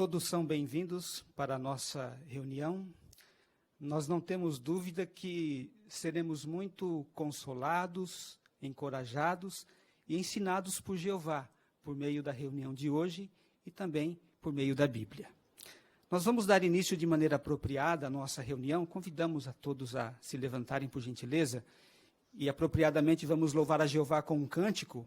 Todos são bem-vindos para a nossa reunião. Nós não temos dúvida que seremos muito consolados, encorajados e ensinados por Jeová, por meio da reunião de hoje e também por meio da Bíblia. Nós vamos dar início de maneira apropriada à nossa reunião. Convidamos a todos a se levantarem, por gentileza, e apropriadamente vamos louvar a Jeová com um cântico.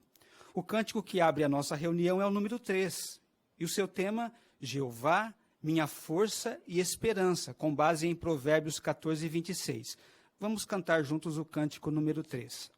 O cântico que abre a nossa reunião é o número 3, e o seu tema, Jeová, minha força e esperança, com base em Provérbios 14, 26. Vamos cantar juntos o cântico número 3.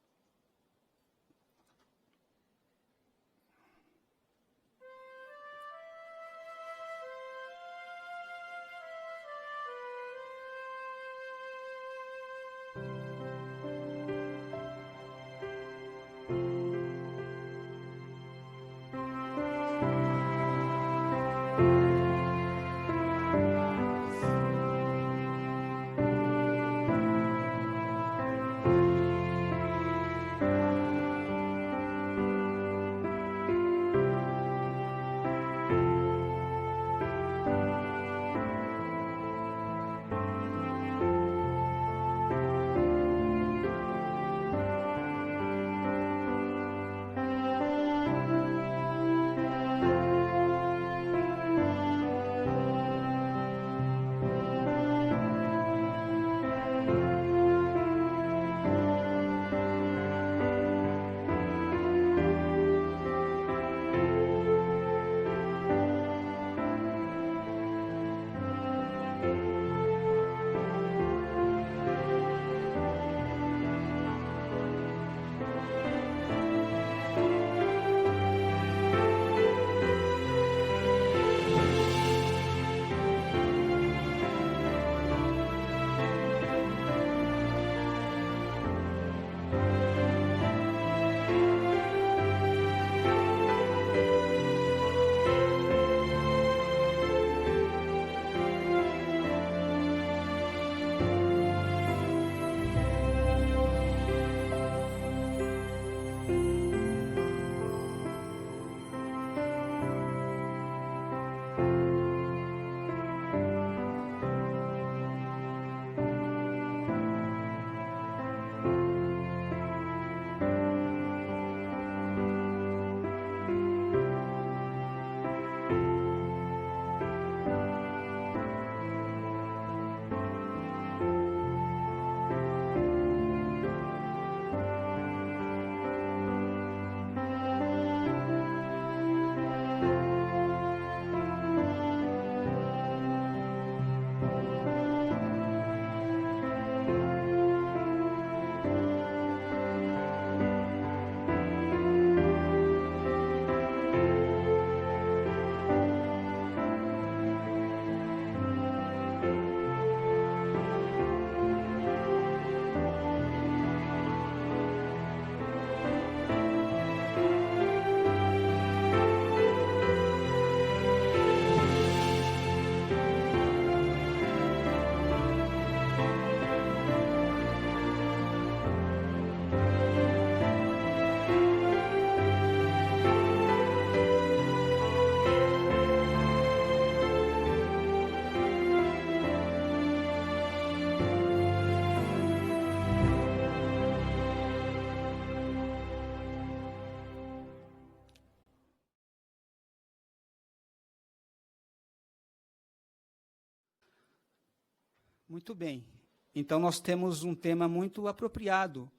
Muito bem. Então, nós temos um tema muito apropriado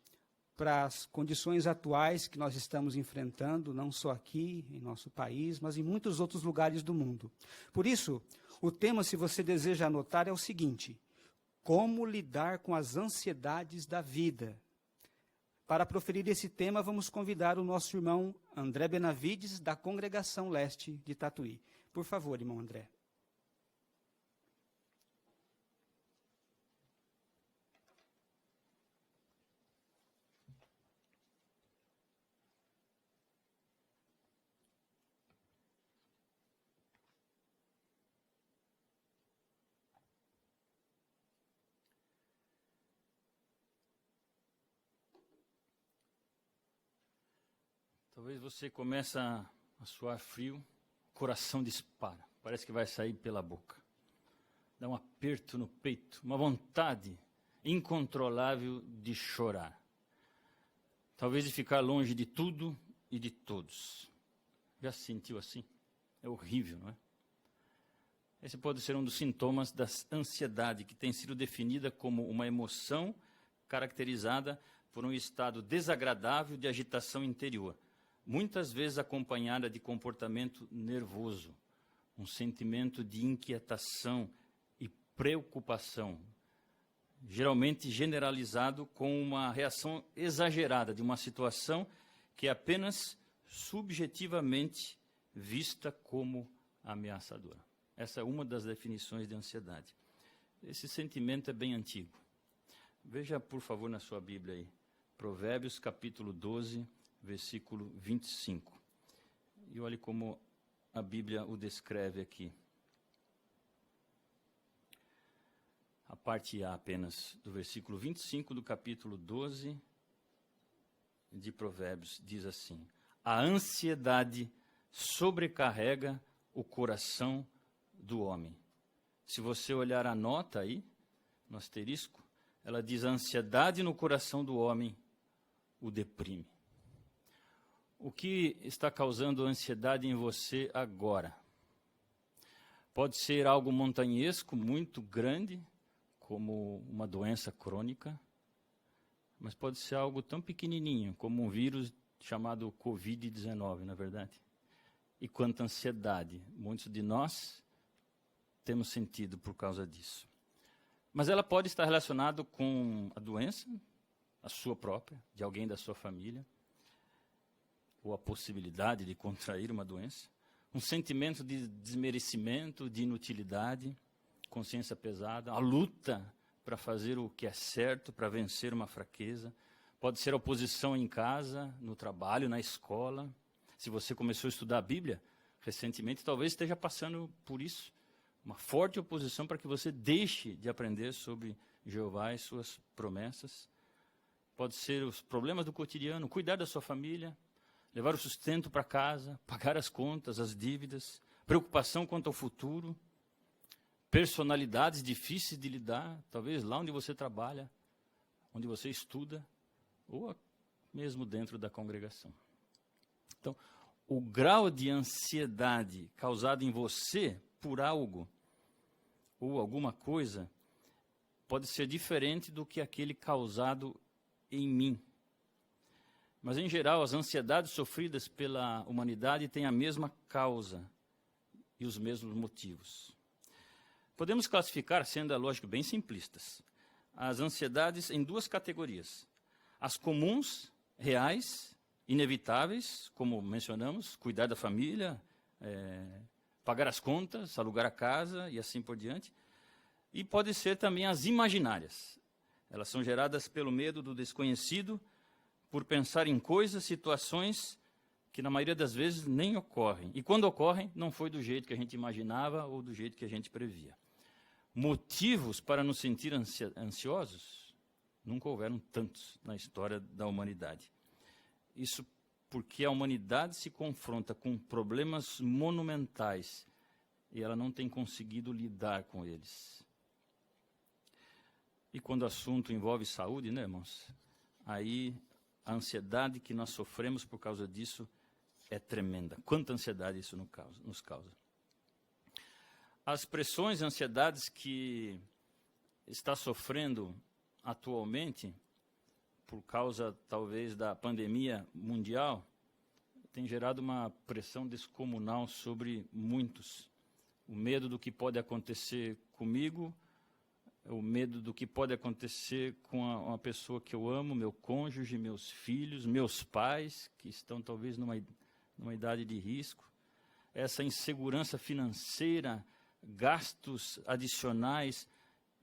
para as condições atuais que nós estamos enfrentando, não só aqui, em nosso país, mas em muitos outros lugares do mundo. Por isso, o tema, se você deseja anotar, é o seguinte: como lidar com as ansiedades da vida? Para proferir esse tema, vamos convidar o nosso irmão André Benavides, da Congregação Leste de Tatuí. Por favor, irmão André. Talvez você comece a suar frio, o coração dispara. parece que vai sair pela boca. Dá um aperto no peito, uma vontade incontrolável de chorar. Talvez de ficar longe de tudo e de todos. Já se sentiu assim? É horrível, não é? Esse pode ser um dos sintomas da ansiedade, que tem sido definida como uma emoção caracterizada por um estado desagradável de agitação interior, muitas vezes acompanhada de comportamento nervoso, um sentimento de inquietação e preocupação, geralmente generalizado com uma reação exagerada de uma situação que é apenas subjetivamente vista como ameaçadora. Essa é uma das definições de ansiedade. Esse sentimento é bem antigo. Veja, por favor, na sua Bíblia aí, Provérbios capítulo 12, versículo 25. E olhe como a Bíblia o descreve aqui. A parte A apenas do versículo 25 do capítulo 12 de Provérbios diz assim: a ansiedade sobrecarrega o coração do homem. Se você olhar a nota aí, no asterisco, ela diz: a ansiedade no coração do homem o deprime. O que está causando ansiedade em você agora? Pode ser algo montanhesco, muito grande, como uma doença crônica, mas pode ser algo tão pequenininho, como um vírus chamado Covid-19, não é verdade? E quanta ansiedade muitos de nós temos sentido por causa disso. Mas ela pode estar relacionada com a doença, a sua própria, de alguém da sua família, ou a possibilidade de contrair uma doença, um sentimento de desmerecimento, de inutilidade, consciência pesada, a luta para fazer o que é certo, para vencer uma fraqueza. Pode ser oposição em casa, no trabalho, na escola. Se você começou a estudar a Bíblia recentemente, talvez esteja passando por isso. Uma forte oposição para que você deixe de aprender sobre Jeová e suas promessas. Pode ser os problemas do cotidiano, cuidar da sua família, levar o sustento para casa, pagar as contas, as dívidas, preocupação quanto ao futuro, personalidades difíceis de lidar, talvez lá onde você trabalha, onde você estuda, ou mesmo dentro da congregação. Então, o grau de ansiedade causado em você por algo ou alguma coisa pode ser diferente do que aquele causado em mim. Mas, em geral, as ansiedades sofridas pela humanidade têm a mesma causa e os mesmos motivos. Podemos classificar, sendo a lógica bem simplistas, as ansiedades em duas categorias. As comuns, reais, inevitáveis, como mencionamos, cuidar da família, pagar as contas, alugar a casa e assim por diante. E pode ser também as imaginárias. Elas são geradas pelo medo do desconhecido, por pensar em coisas, situações que na maioria das vezes nem ocorrem. E quando ocorrem, não foi do jeito que a gente imaginava ou do jeito que a gente previa. Motivos para nos sentir ansiosos? Nunca houveram tantos na história da humanidade. Isso porque a humanidade se confronta com problemas monumentais e ela não tem conseguido lidar com eles. E quando o assunto envolve saúde, né, irmãos? Aí a ansiedade que nós sofremos por causa disso é tremenda. Quanta ansiedade isso nos causa. As pressões e ansiedades que está sofrendo atualmente, por causa talvez da pandemia mundial, tem gerado uma pressão descomunal sobre muitos. O medo do que pode acontecer comigo, o medo do que pode acontecer com uma pessoa que eu amo, meu cônjuge, meus filhos, meus pais, que estão talvez numa idade de risco. Essa insegurança financeira, gastos adicionais,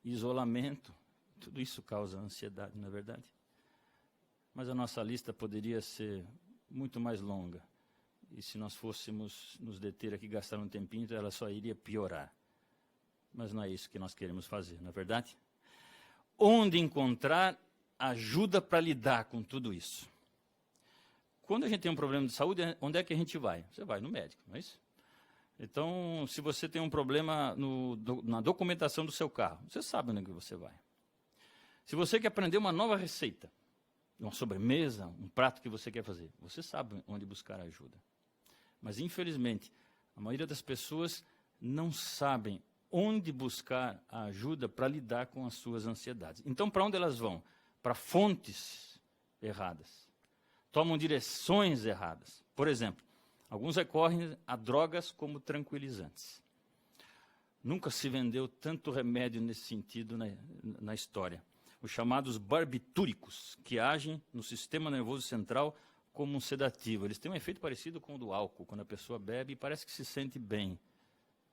isolamento, tudo isso causa ansiedade, não é verdade? Mas a nossa lista poderia ser muito mais longa. E se nós fôssemos nos deter aqui, gastar um tempinho, ela só iria piorar. Mas não é isso que nós queremos fazer, não é verdade? Onde encontrar ajuda para lidar com tudo isso? Quando a gente tem um problema de saúde, onde é que a gente vai? Você vai no médico, não é isso? Então, se você tem um problema na documentação do seu carro, você sabe onde você vai. Se você quer aprender uma nova receita, uma sobremesa, um prato que você quer fazer, você sabe onde buscar ajuda. Mas, infelizmente, a maioria das pessoas não sabem onde buscar a ajuda para lidar com as suas ansiedades. Então, para onde elas vão? Para fontes erradas. Tomam direções erradas. Por exemplo, alguns recorrem a drogas como tranquilizantes. Nunca se vendeu tanto remédio nesse sentido na história. Os chamados barbitúricos, que agem no sistema nervoso central como um sedativo. Eles têm um efeito parecido com o do álcool. Quando a pessoa bebe, parece que se sente bem,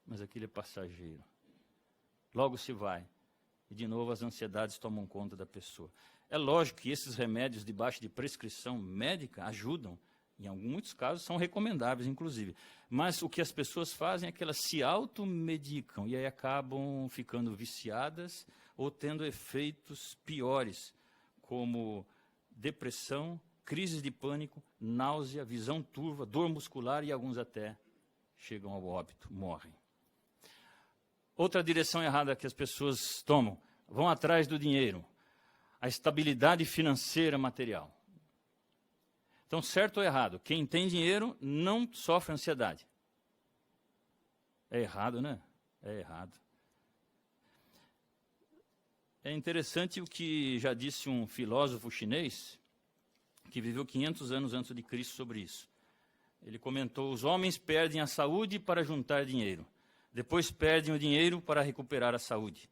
mas aquilo é passageiro. Logo se vai, e de novo as ansiedades tomam conta da pessoa. É lógico que esses remédios debaixo de prescrição médica ajudam, em muitos casos são recomendáveis, inclusive. Mas o que as pessoas fazem é que elas se automedicam e aí acabam ficando viciadas ou tendo efeitos piores, como depressão, crises de pânico, náusea, visão turva, dor muscular e alguns até chegam ao óbito, morrem. Outra direção errada que as pessoas tomam, vão atrás do dinheiro, a estabilidade financeira material. Então, certo ou errado, quem tem dinheiro não sofre ansiedade. É errado, né? É errado. É interessante o que já disse um filósofo chinês, que viveu 500 anos antes de Cristo, sobre isso. Ele comentou: os homens perdem a saúde para juntar dinheiro, depois perdem o dinheiro para recuperar a saúde.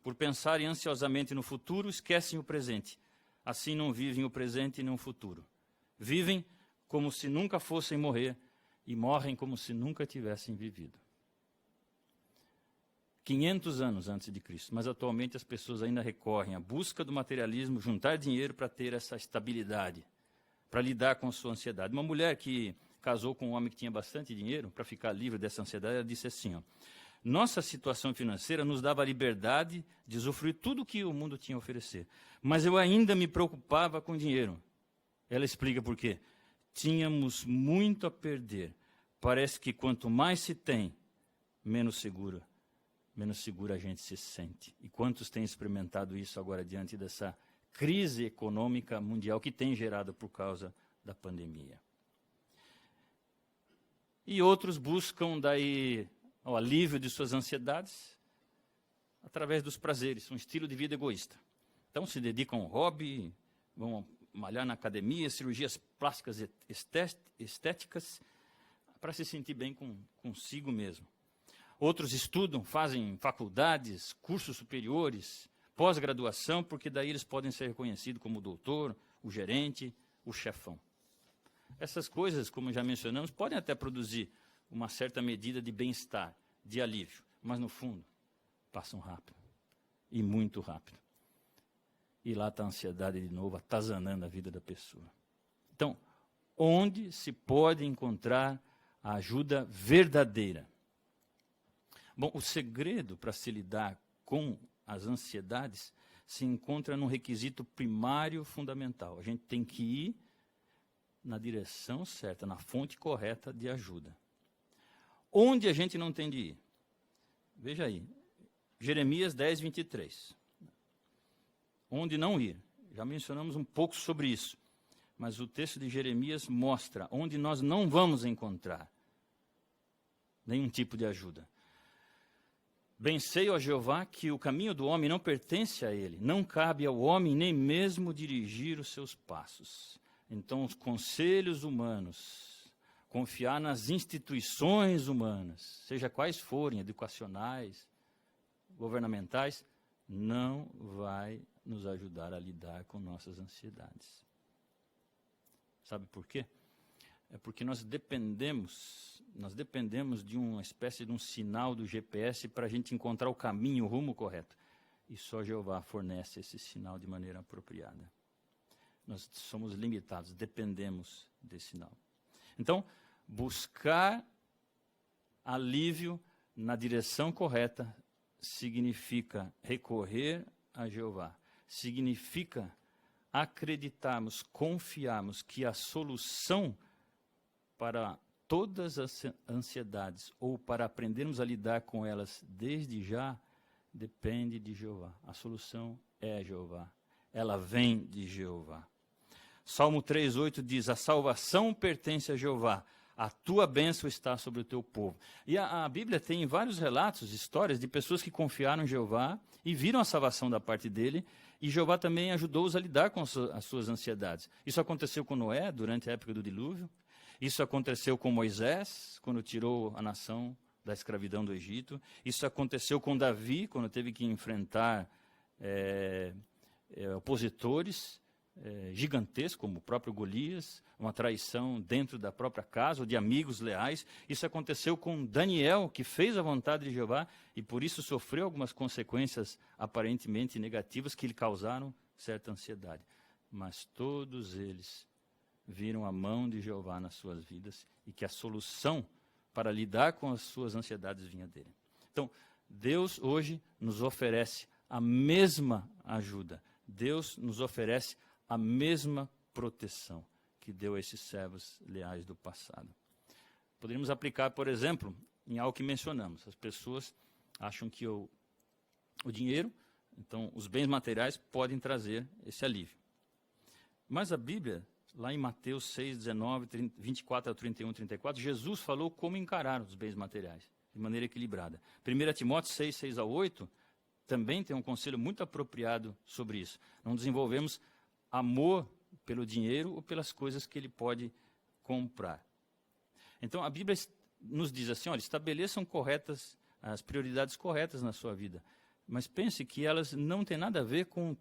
Por pensarem ansiosamente no futuro, esquecem o presente. Assim não vivem o presente nem o futuro. Vivem como se nunca fossem morrer e morrem como se nunca tivessem vivido. 500 anos antes de Cristo, mas atualmente as pessoas ainda recorrem à busca do materialismo, juntar dinheiro para ter essa estabilidade, para lidar com a sua ansiedade. Uma mulher que casou com um homem que tinha bastante dinheiro, para ficar livre dessa ansiedade, ela disse assim: nossa situação financeira nos dava a liberdade de usufruir tudo o que o mundo tinha a oferecer, mas eu ainda me preocupava com dinheiro. Ela explica por quê. Tínhamos muito a perder. Parece que quanto mais se tem, menos segura a gente se sente. E quantos têm experimentado isso agora diante dessa crise econômica mundial que tem gerado por causa da pandemia? E outros buscam daí o alívio de suas ansiedades através dos prazeres, um estilo de vida egoísta. Então se dedicam ao hobby, vão malhar na academia, cirurgias plásticas estéticas, para se sentir bem consigo mesmo. Outros estudam, fazem faculdades, cursos superiores, pós-graduação, porque daí eles podem ser reconhecidos como o doutor, o gerente, o chefão. Essas coisas, como já mencionamos, podem até produzir uma certa medida de bem-estar, de alívio, mas no fundo passam rápido, e muito rápido. E lá está a ansiedade de novo, atazanando a vida da pessoa. Então, onde se pode encontrar a ajuda verdadeira? Bom, o segredo para se lidar com as ansiedades se encontra num requisito primário fundamental. A gente tem que ir na direção certa, na fonte correta de ajuda. Onde a gente não tem de ir? Veja aí, Jeremias 10, 23. Onde não ir? Já mencionamos um pouco sobre isso. Mas o texto de Jeremias mostra onde nós não vamos encontrar nenhum tipo de ajuda. Bem sei, ó Jeová, que o caminho do homem não pertence a ele, não cabe ao homem nem mesmo dirigir os seus passos. Então, os conselhos humanos, confiar nas instituições humanas, seja quais forem, educacionais, governamentais, não vai nos ajudar a lidar com nossas ansiedades. Sabe por quê? É porque nós dependemos de uma espécie de um sinal do GPS para a gente encontrar o caminho, o rumo correto. E só Jeová fornece esse sinal de maneira apropriada. Nós somos limitados, dependemos desse sinal. Então, buscar alívio na direção correta significa recorrer a Jeová. Significa acreditarmos, confiarmos que a solução para todas as ansiedades, ou para aprendermos a lidar com elas desde já, depende de Jeová. A solução é Jeová. Ela vem de Jeová. Salmo 3:8 diz: a salvação pertence a Jeová, a tua bênção está sobre o teu povo. E a Bíblia tem vários relatos, histórias de pessoas que confiaram em Jeová e viram a salvação da parte dele, e Jeová também ajudou-os a lidar com as suas ansiedades. Isso aconteceu com Noé, durante a época do dilúvio. Isso aconteceu com Moisés, quando tirou a nação da escravidão do Egito. Isso aconteceu com Davi, quando teve que enfrentar opositores gigantescos, como o próprio Golias, uma traição dentro da própria casa, ou de amigos leais. Isso aconteceu com Daniel, que fez a vontade de Jeová, e por isso sofreu algumas consequências aparentemente negativas que lhe causaram certa ansiedade. Mas todos eles viram a mão de Jeová nas suas vidas, e que a solução para lidar com as suas ansiedades vinha dele. Então, Deus hoje nos oferece a mesma ajuda. Deus nos oferece a mesma proteção que deu a esses servos leais do passado. Poderíamos aplicar, por exemplo, em algo que mencionamos. As pessoas acham que o dinheiro, então os bens materiais, podem trazer esse alívio. Mas a Bíblia, lá em Mateus 6, 19, 24 a 31, 34, Jesus falou como encarar os bens materiais, de maneira equilibrada. 1 Timóteo 6, 6 a 8, também tem um conselho muito apropriado sobre isso. Não desenvolvemos amor pelo dinheiro ou pelas coisas que ele pode comprar. Então, a Bíblia nos diz assim, olha, estabeleçam as prioridades corretas na sua vida, mas pense que elas não têm nada a ver com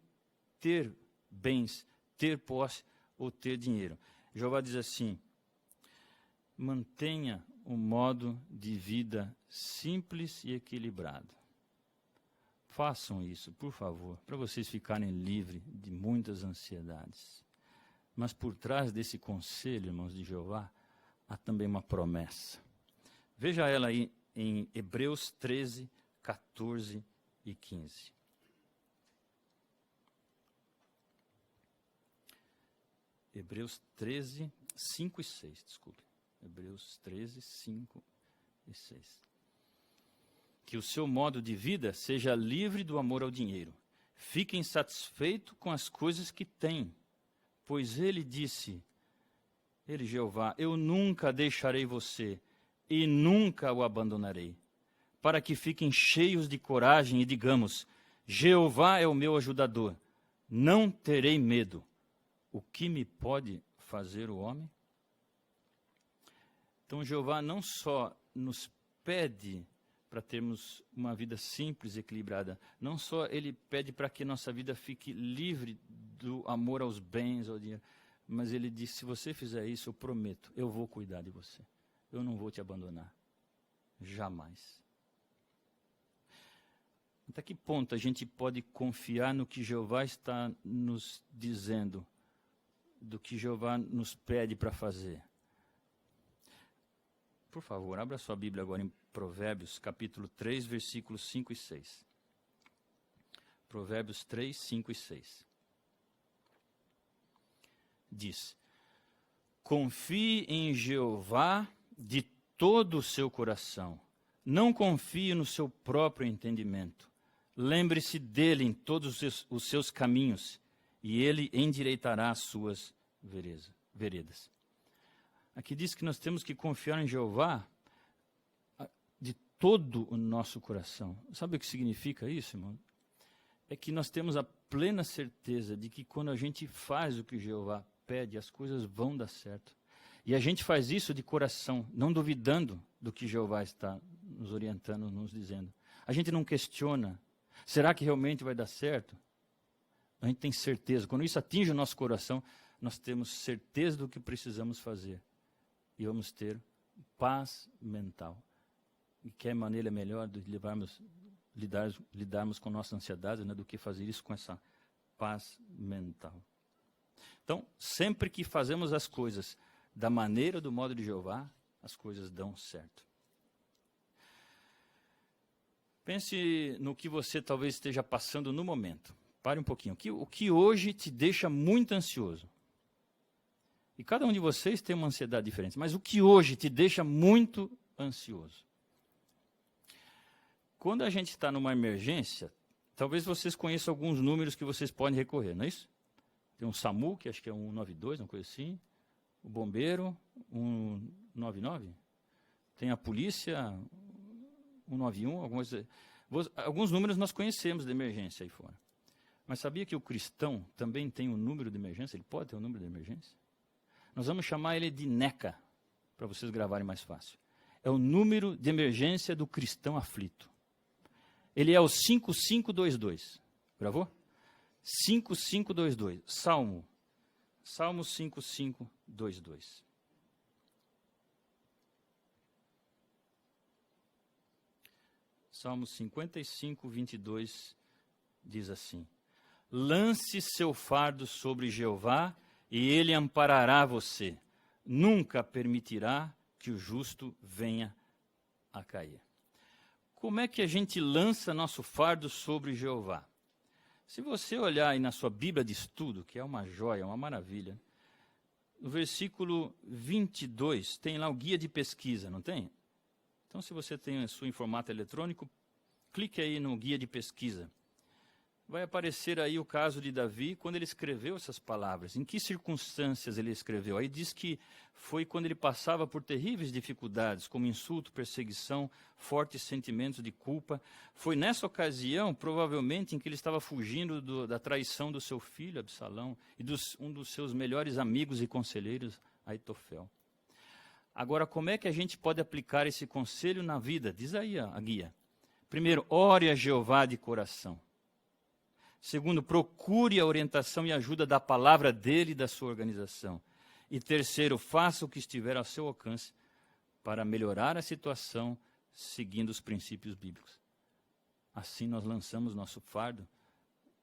ter bens, ter posse ou ter dinheiro. Jeová diz assim: mantenha um modo de vida simples e equilibrado. Façam isso, por favor, para vocês ficarem livres de muitas ansiedades. Mas por trás desse conselho, irmãos de Jeová, há também uma promessa. Veja ela aí em Hebreus 13, 14 e 15. Hebreus 13, 5 e 6, desculpe. Hebreus 13, 5 e 6. Que o seu modo de vida seja livre do amor ao dinheiro. Fiquem satisfeitos com as coisas que têm, pois ele disse, ele, Jeová, eu nunca deixarei você e nunca o abandonarei, para que fiquem cheios de coragem e digamos, Jeová é o meu ajudador, não terei medo. O que me pode fazer o homem? Então, Jeová não só nos pede para termos uma vida simples e equilibrada, não só ele pede para que nossa vida fique livre do amor aos bens, ao dinheiro, mas ele diz, se você fizer isso, eu prometo, eu vou cuidar de você. Eu não vou te abandonar. Jamais. Até que ponto a gente pode confiar no que Jeová está nos dizendo, do que Jeová nos pede para fazer? Por favor, abra sua Bíblia agora em Provérbios, capítulo 3, versículos 5 e 6. Provérbios 3, 5 e 6. Diz, confie em Jeová de todo o seu coração. Não confie no seu próprio entendimento. Lembre-se dele em todos os seus caminhos, e ele endireitará as suas veredas. Aqui diz que nós temos que confiar em Jeová de todo o nosso coração. Sabe o que significa isso, irmão? É que nós temos a plena certeza de que quando a gente faz o que Jeová pede, as coisas vão dar certo. E a gente faz isso de coração, não duvidando do que Jeová está nos orientando, nos dizendo. A gente não questiona, será que realmente vai dar certo? A gente tem certeza. Quando isso atinge o nosso coração, nós temos certeza do que precisamos fazer. E vamos ter paz mental. E que é maneira melhor de lidarmos com nossa ansiedade, né, do que fazer isso com essa paz mental. Então, sempre que fazemos as coisas da maneira, do modo de Jeová, as coisas dão certo. Pense no que você talvez esteja passando no momento. Pare um pouquinho. O que hoje te deixa muito ansioso? E cada um de vocês tem uma ansiedade diferente. Mas o que hoje te deixa muito ansioso? Quando a gente está numa emergência, talvez vocês conheçam alguns números que vocês podem recorrer, não é isso? Tem um SAMU, que acho que é 192, uma coisa assim. O bombeiro, 199. Tem a polícia, 191. Alguns números nós conhecemos de emergência aí fora. Mas sabia que o cristão também tem um número de emergência? Ele pode ter um número de emergência? Nós vamos chamar ele de NECA, para vocês gravarem mais fácil. É o número de emergência do cristão aflito. Ele é o 5522. Gravou? 5522. Salmo 5522. Salmo 55, 22 diz assim: lance seu fardo sobre Jeová e ele amparará você. Nunca permitirá que o justo venha a cair. Como é que a gente lança nosso fardo sobre Jeová? Se você olhar aí na sua Bíblia de estudo, que é uma joia, uma maravilha, no versículo 22 tem lá o guia de pesquisa, não tem? Então, se você tem a sua em formato eletrônico, clique aí no guia de pesquisa. Vai aparecer aí o caso de Davi, quando ele escreveu essas palavras. Em que circunstâncias ele escreveu? Aí diz que foi quando ele passava por terríveis dificuldades, como insulto, perseguição, fortes sentimentos de culpa. Foi nessa ocasião, provavelmente, em que ele estava fugindo da traição do seu filho, Absalão, e um dos seus melhores amigos e conselheiros, Aitofel. Agora, como é que a gente pode aplicar esse conselho na vida? Diz aí a guia. Primeiro, ore a Jeová de coração. Segundo, procure a orientação e ajuda da palavra dele e da sua organização. E terceiro, faça o que estiver ao seu alcance para melhorar a situação seguindo os princípios bíblicos. Assim nós lançamos nosso fardo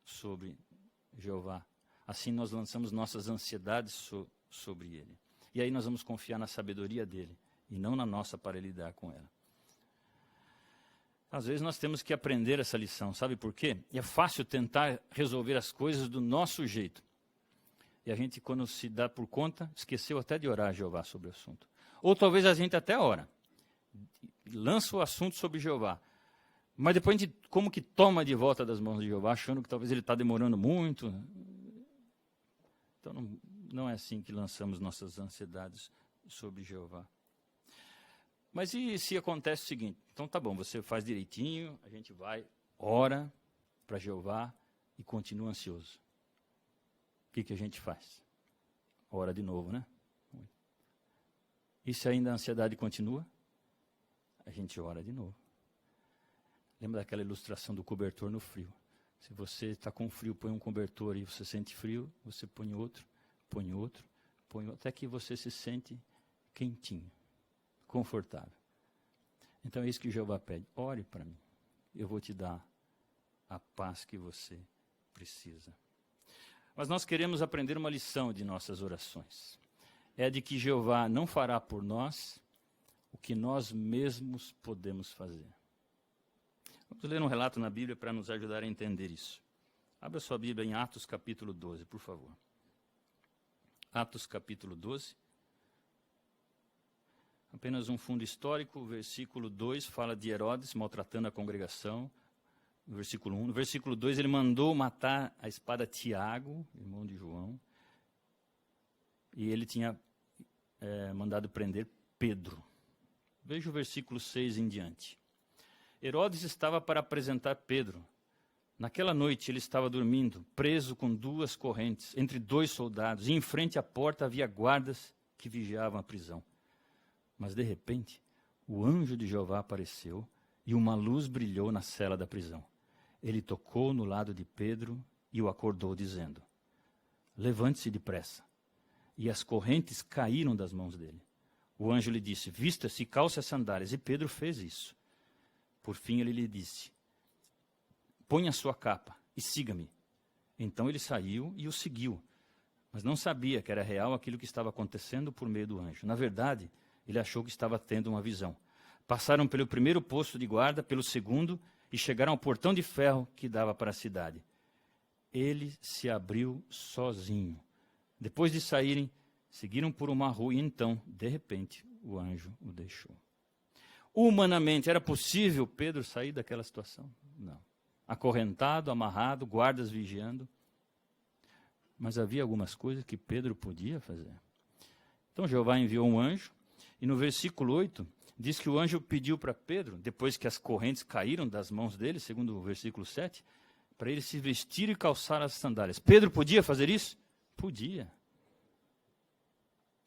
sobre Jeová. Assim nós lançamos nossas ansiedades sobre ele. E aí nós vamos confiar na sabedoria dele e não na nossa para lidar com ela. Às vezes nós temos que aprender essa lição, sabe por quê? E é fácil tentar resolver as coisas do nosso jeito. E a gente, quando se dá por conta, esqueceu até de orar a Jeová sobre o assunto. Ou talvez a gente até ora, lança o assunto sobre Jeová, mas depois a gente como que toma de volta das mãos de Jeová, achando que talvez ele está demorando muito. Então não é assim que lançamos nossas ansiedades sobre Jeová. Mas e se acontece o seguinte? Então tá bom, você faz direitinho, a gente vai, ora para Jeová e continua ansioso. O que a gente faz? Ora de novo, né? E se ainda a ansiedade continua? A gente ora de novo. Lembra daquela ilustração do cobertor no frio? Se você está com frio, põe um cobertor e você sente frio, você põe outro, até que você se sente quentinho, confortável. Então é isso que Jeová pede. Ore para mim. Eu vou te dar a paz que você precisa. Mas nós queremos aprender uma lição de nossas orações. É de que Jeová não fará por nós o que nós mesmos podemos fazer. Vamos ler um relato na Bíblia para nos ajudar a entender isso. Abra sua Bíblia em Atos capítulo 12, por favor. Atos capítulo 12. Apenas um fundo histórico, o versículo 2 fala de Herodes maltratando a congregação. No versículo 1. No versículo 2, ele mandou matar a espada Tiago, irmão de João. E ele tinha mandado prender Pedro. Veja o versículo 6 em diante. Herodes estava para apresentar Pedro. Naquela noite ele estava dormindo, preso com 2 correntes, entre 2 soldados, e em frente à porta havia guardas que vigiavam a prisão. Mas de repente, o anjo de Jeová apareceu e uma luz brilhou na cela da prisão. Ele tocou no lado de Pedro e o acordou, dizendo: levante-se depressa. E as correntes caíram das mãos dele. O anjo lhe disse: vista-se e calce as sandálias. E Pedro fez isso. Por fim ele lhe disse: ponha a sua capa e siga-me. Então ele saiu e o seguiu, mas não sabia que era real aquilo que estava acontecendo por meio do anjo. Na verdade, ele achou que estava tendo uma visão. Passaram pelo primeiro posto de guarda, pelo segundo, e chegaram ao portão de ferro que dava para a cidade. Ele se abriu sozinho. Depois de saírem, Seguiram por uma rua e então, de repente, o anjo o deixou. Humanamente, era possível Pedro sair daquela situação? Não. Acorrentado, amarrado, guardas vigiando. Mas havia algumas coisas que Pedro podia fazer. Então Jeová enviou um anjo, e no versículo 8, diz que o anjo pediu para Pedro, depois que as correntes caíram das mãos dele, segundo o versículo 7, para ele se vestir e calçar as sandálias. Pedro podia fazer isso? Podia.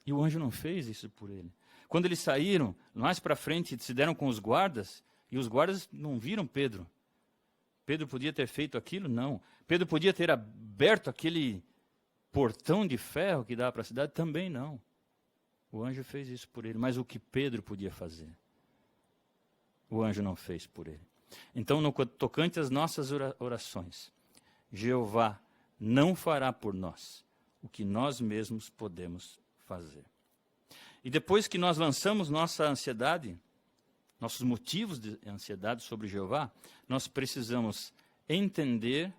E o anjo não fez isso por ele. Quando eles saíram, mais para frente, se deram com os guardas, e os guardas não viram Pedro. Pedro podia ter feito aquilo? Não. Pedro podia ter aberto aquele portão de ferro que dava para a cidade? Também não. O anjo fez isso por ele. Mas o que Pedro podia fazer? O anjo não fez por ele. Então, no tocante às nossas orações, Jeová não fará por nós o que nós mesmos podemos fazer. E depois que nós lançamos nossa ansiedade, nossos motivos de ansiedade sobre Jeová, nós precisamos entender,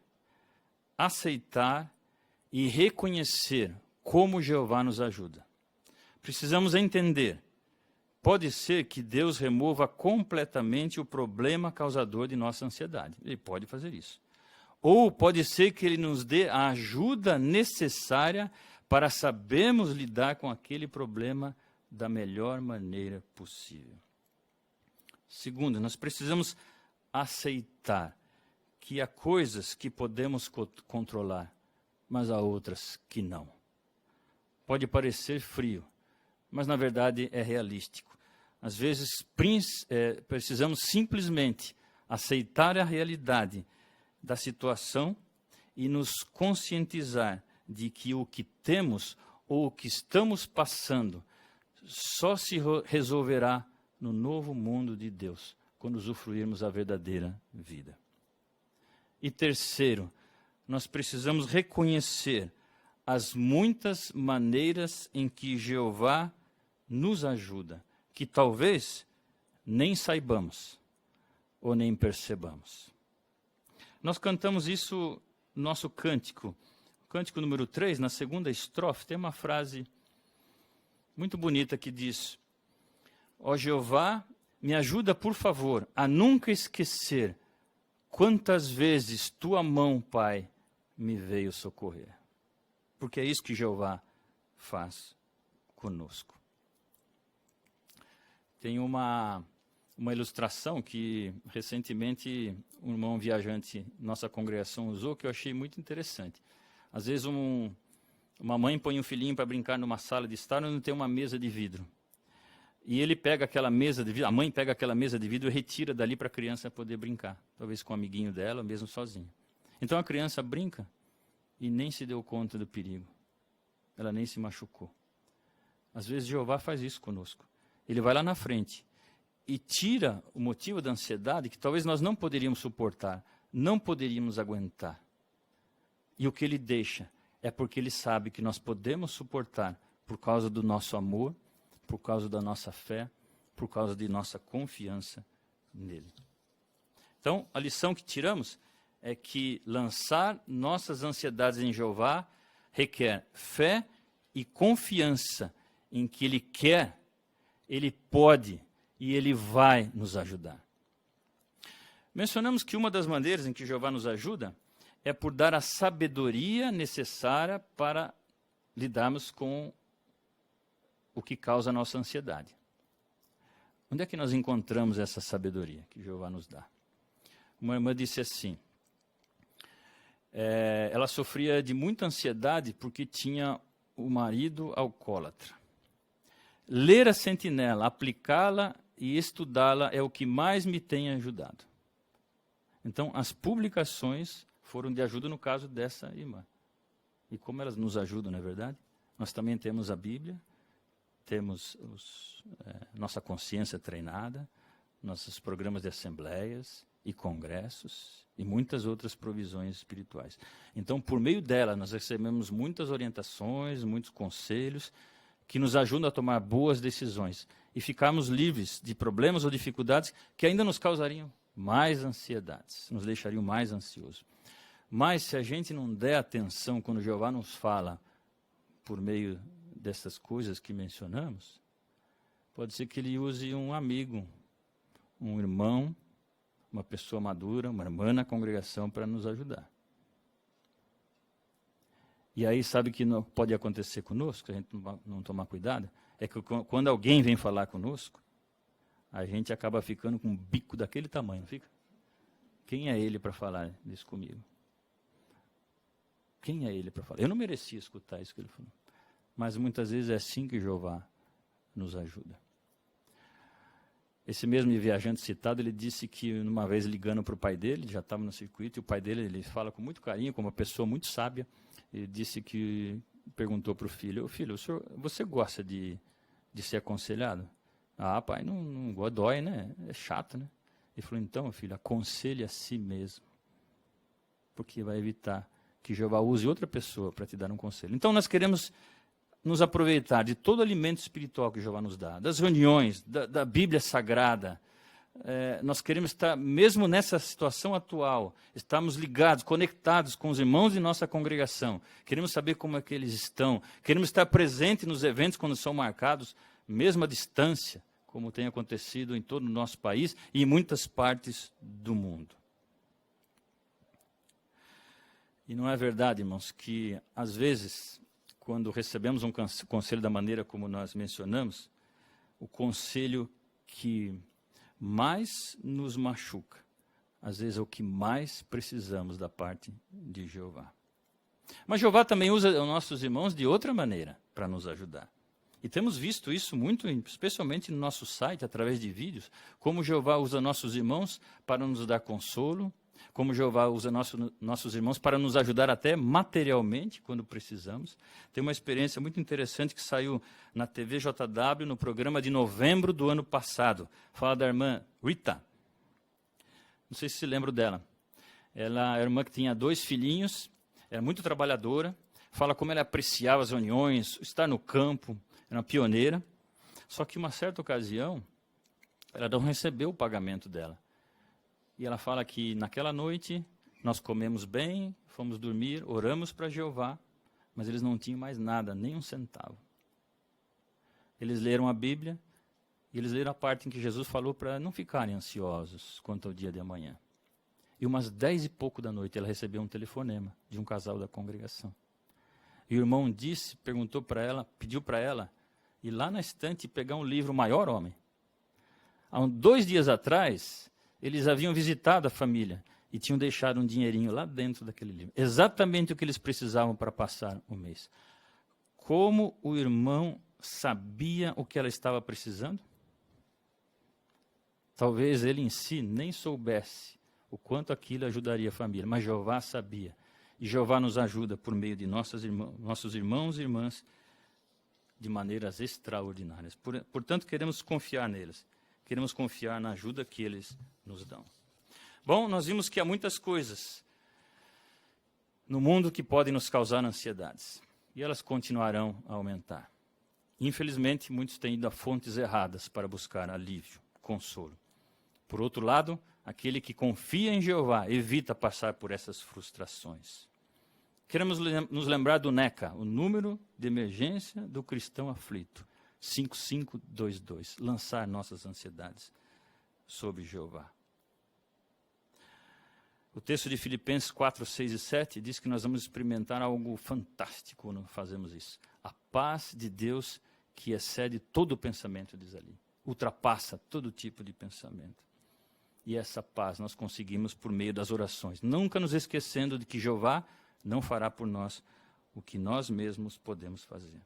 aceitar e reconhecer como Jeová nos ajuda. Precisamos entender. Pode ser que Deus remova completamente o problema causador de nossa ansiedade. Ele pode fazer isso. Ou pode ser que Ele nos dê a ajuda necessária para sabermos lidar com aquele problema da melhor maneira possível. Segundo, nós precisamos aceitar que há coisas que podemos controlar, mas há outras que não. Pode parecer frio, mas na verdade é realístico. Às vezes precisamos simplesmente aceitar a realidade da situação e nos conscientizar de que o que temos ou o que estamos passando só se resolverá no novo mundo de Deus, quando usufruirmos a verdadeira vida. E terceiro, nós precisamos reconhecer as muitas maneiras em que Jeová nos ajuda, que talvez nem saibamos ou nem percebamos. Nós cantamos isso no nosso cântico. Cântico número 3, na segunda estrofe, tem uma frase muito bonita que diz: ó Jeová, me ajuda, por favor, a nunca esquecer quantas vezes tua mão, Pai, me veio socorrer. Porque é isso que Jeová faz conosco. Tem uma ilustração que recentemente um irmão viajante nossa congregação usou, que eu achei muito interessante. Às vezes uma mãe põe um filhinho para brincar numa sala de estar onde tem uma mesa de vidro. E ele pega aquela mesa de vidro, a mãe pega aquela mesa de vidro e retira dali para a criança poder brincar. Talvez com um amiguinho dela, ou mesmo sozinha. Então a criança brinca e nem se deu conta do perigo. Ela nem se machucou. Às vezes Jeová faz isso conosco. Ele vai lá na frente e tira o motivo da ansiedade que talvez nós não poderíamos suportar, não poderíamos aguentar. E o que ele deixa é porque ele sabe que nós podemos suportar por causa do nosso amor, por causa da nossa fé, por causa de nossa confiança nele. Então, a lição que tiramos é que lançar nossas ansiedades em Jeová requer fé e confiança em que Ele quer, Ele pode e Ele vai nos ajudar. Mencionamos que uma das maneiras em que Jeová nos ajuda é por dar a sabedoria necessária para lidarmos com o que causa a nossa ansiedade. Onde é que nós encontramos essa sabedoria que Jeová nos dá? Uma irmã disse assim, ela sofria de muita ansiedade porque tinha o marido alcoólatra. Ler a sentinela, aplicá-la e estudá-la é o que mais me tem ajudado. Então, as publicações foram de ajuda no caso dessa irmã. E como elas nos ajudam, não é verdade? Nós também temos a Bíblia, temos nossa consciência treinada, nossos programas de assembleias e congressos e muitas outras provisões espirituais. Então, por meio dela, nós recebemos muitas orientações, muitos conselhos que nos ajudam a tomar boas decisões e ficarmos livres de problemas ou dificuldades que ainda nos causariam mais ansiedades, nos deixariam mais ansiosos. Mas se a gente não der atenção quando Jeová nos fala por meio dessas coisas que mencionamos, pode ser que ele use um amigo, um irmão, uma pessoa madura, uma irmã na congregação para nos ajudar. E aí, sabe o que não pode acontecer conosco, se a gente não tomar cuidado? É que quando alguém vem falar conosco, a gente acaba ficando com um bico daquele tamanho, não fica? Quem é ele para falar isso comigo? Quem é ele para falar? Eu não merecia escutar isso que ele falou. Mas muitas vezes é assim que Jeová nos ajuda. Esse mesmo viajante citado, ele disse que uma vez ligando para o pai dele, já estava no circuito, e o pai dele, ele fala com muito carinho, como uma pessoa muito sábia, ele disse que, perguntou para o filho, filho, você gosta de ser aconselhado? Ah, pai, não dói, né? É chato, né? Ele falou, então, filho, aconselhe a si mesmo, porque vai evitar que Jeová use outra pessoa para te dar um conselho. Então, nós queremos nos aproveitar de todo o alimento espiritual que Jeová nos dá, das reuniões, da Bíblia Sagrada. Nós queremos estar, mesmo nessa situação atual, estamos ligados, conectados com os irmãos de nossa congregação. Queremos saber como é que eles estão. Queremos estar presentes nos eventos quando são marcados, mesmo à distância, como tem acontecido em todo o nosso país e em muitas partes do mundo. E não é verdade, irmãos, que às vezes, quando recebemos um conselho da maneira como nós mencionamos, o conselho que mais nos machuca, às vezes é o que mais precisamos da parte de Jeová. Mas Jeová também usa os nossos irmãos de outra maneira para nos ajudar. E temos visto isso muito, especialmente no nosso site, através de vídeos, como Jeová usa nossos irmãos para nos dar consolo, como Jeová usa nossos irmãos para nos ajudar até materialmente, quando precisamos. Tem uma experiência muito interessante que saiu na TV JW, no programa de novembro do ano passado. Fala da irmã Rita. Não sei se lembram dela. Ela era uma irmã que tinha 2 filhinhos, era muito trabalhadora, fala como ela apreciava as reuniões, estar no campo, era uma pioneira. Só que, uma certa ocasião, ela não recebeu o pagamento dela. E ela fala que naquela noite nós comemos bem, fomos dormir, oramos para Jeová, mas eles não tinham mais nada, nem um centavo. Eles leram a Bíblia e eles leram a parte em que Jesus falou para não ficarem ansiosos quanto ao dia de amanhã. E umas 10 e pouco da noite ela recebeu um telefonema de um casal da congregação. E o irmão perguntou para ela, pediu para ela ir lá na estante e pegar um livro Maior Homem. Há 2 dias atrás, eles haviam visitado a família e tinham deixado um dinheirinho lá dentro daquele livro. Exatamente o que eles precisavam para passar o mês. Como o irmão sabia o que ela estava precisando? Talvez ele em si nem soubesse o quanto aquilo ajudaria a família, mas Jeová sabia. E Jeová nos ajuda por meio de nossos irmãos e irmãs de maneiras extraordinárias. Portanto, queremos confiar neles. Queremos confiar na ajuda que eles nos dão. Bom, nós vimos que há muitas coisas no mundo que podem nos causar ansiedades. E elas continuarão a aumentar. Infelizmente, muitos têm ido a fontes erradas para buscar alívio, consolo. Por outro lado, aquele que confia em Jeová evita passar por essas frustrações. Queremos nos lembrar do NECA, o número de emergência do cristão aflito. 5522, lançar nossas ansiedades sobre Jeová. O texto de Filipenses 4, 6 e 7 diz que nós vamos experimentar algo fantástico quando fazemos isso. A paz de Deus que excede todo o pensamento, diz ali. Ultrapassa todo tipo de pensamento. E essa paz nós conseguimos por meio das orações. Nunca nos esquecendo de que Jeová não fará por nós o que nós mesmos podemos fazer.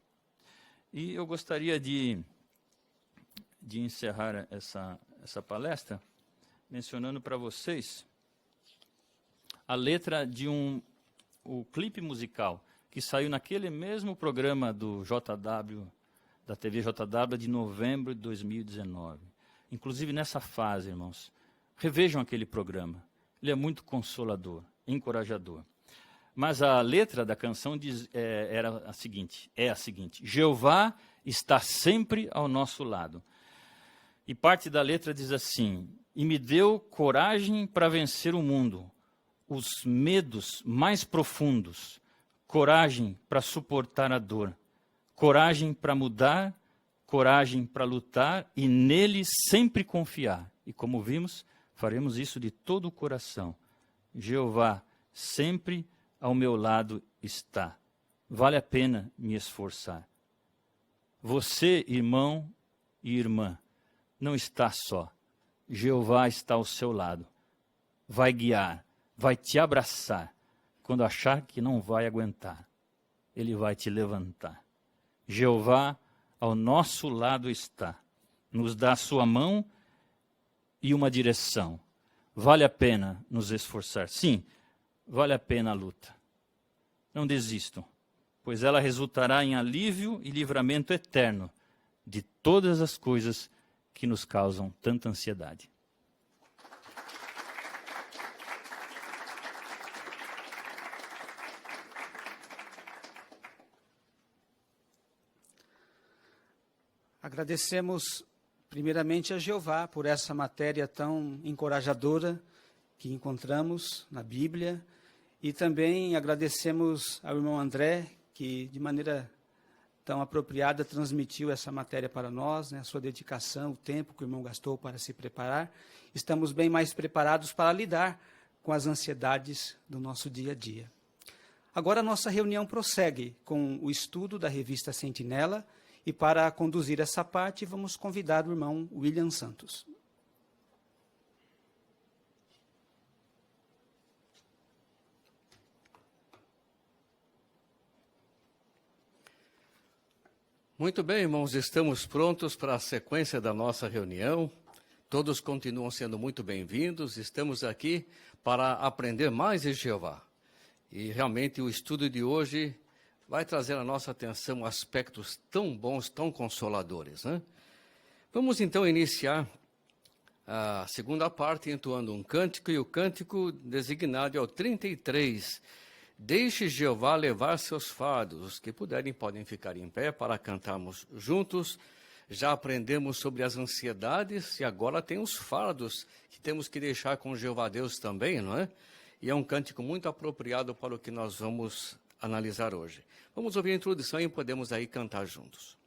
E eu gostaria de encerrar essa palestra mencionando para vocês a letra de o clipe musical que saiu naquele mesmo programa do JW, da TV JW, de novembro de 2019. Inclusive nessa fase, irmãos, revejam aquele programa. Ele é muito consolador, encorajador. Mas a letra da canção é a seguinte: Jeová está sempre ao nosso lado. E parte da letra diz assim: e me deu coragem para vencer o mundo, os medos mais profundos, coragem para suportar a dor, coragem para mudar, coragem para lutar e nele sempre confiar. E como vimos, faremos isso de todo o coração. Jeová sempre ao meu lado está. Vale a pena me esforçar. Você, irmão e irmã, não está só. Jeová está ao seu lado. Vai guiar, vai te abraçar. Quando achar que não vai aguentar, Ele vai te levantar. Jeová ao nosso lado está. Nos dá a sua mão e uma direção. Vale a pena nos esforçar. Sim, vale a pena a luta. Não desistam, pois ela resultará em alívio e livramento eterno de todas as coisas que nos causam tanta ansiedade. Agradecemos primeiramente a Jeová por essa matéria tão encorajadora que encontramos na Bíblia e também agradecemos ao irmão André, que de maneira tão apropriada transmitiu essa matéria para nós, né, a sua dedicação, o tempo que o irmão gastou para se preparar. Estamos bem mais preparados para lidar com as ansiedades do nosso dia a dia. Agora a nossa reunião prossegue com o estudo da revista Sentinela e para conduzir essa parte vamos convidar o irmão William Santos. Muito bem, irmãos, estamos prontos para a sequência da nossa reunião. Todos continuam sendo muito bem-vindos. Estamos aqui para aprender mais de Jeová. E realmente o estudo de hoje vai trazer à nossa atenção aspectos tão bons, tão consoladores, né? Vamos então iniciar a segunda parte entoando um cântico, e o cântico designado é o 33. Deixe Jeová levar seus fardos. Os que puderem podem ficar em pé para cantarmos juntos. Já aprendemos sobre as ansiedades e agora tem os fardos que temos que deixar com Jeová Deus também, não é? E é um cântico muito apropriado para o que nós vamos analisar hoje. Vamos ouvir a introdução e podemos aí cantar juntos.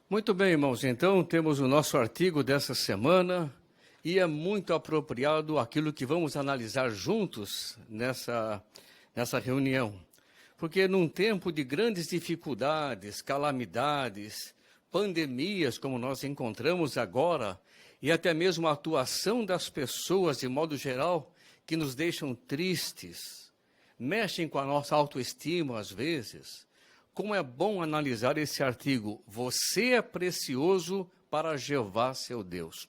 Muito bem, irmãos. Então, temos o nosso artigo dessa semana e é muito apropriado aquilo que vamos analisar juntos nessa reunião. Porque num tempo de grandes dificuldades, calamidades, pandemias, como nós encontramos agora, e até mesmo a atuação das pessoas, de modo geral, que nos deixam tristes, mexem com a nossa autoestima às vezes, como é bom analisar esse artigo. Você é precioso para Jeová, seu Deus.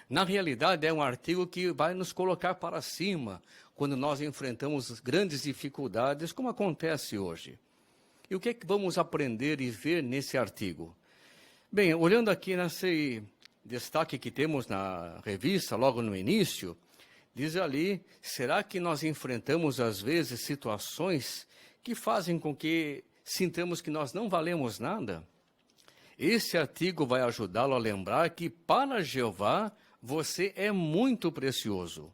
Na realidade, é um artigo que vai nos colocar para cima quando nós enfrentamos grandes dificuldades, como acontece hoje. E o que é que vamos aprender e ver nesse artigo? Bem, olhando aqui nesse destaque que temos na revista, logo no início, diz ali, será que nós enfrentamos às vezes situações que fazem com que sintamos que nós não valemos nada? Esse artigo vai ajudá-lo a lembrar que para Jeová você é muito precioso.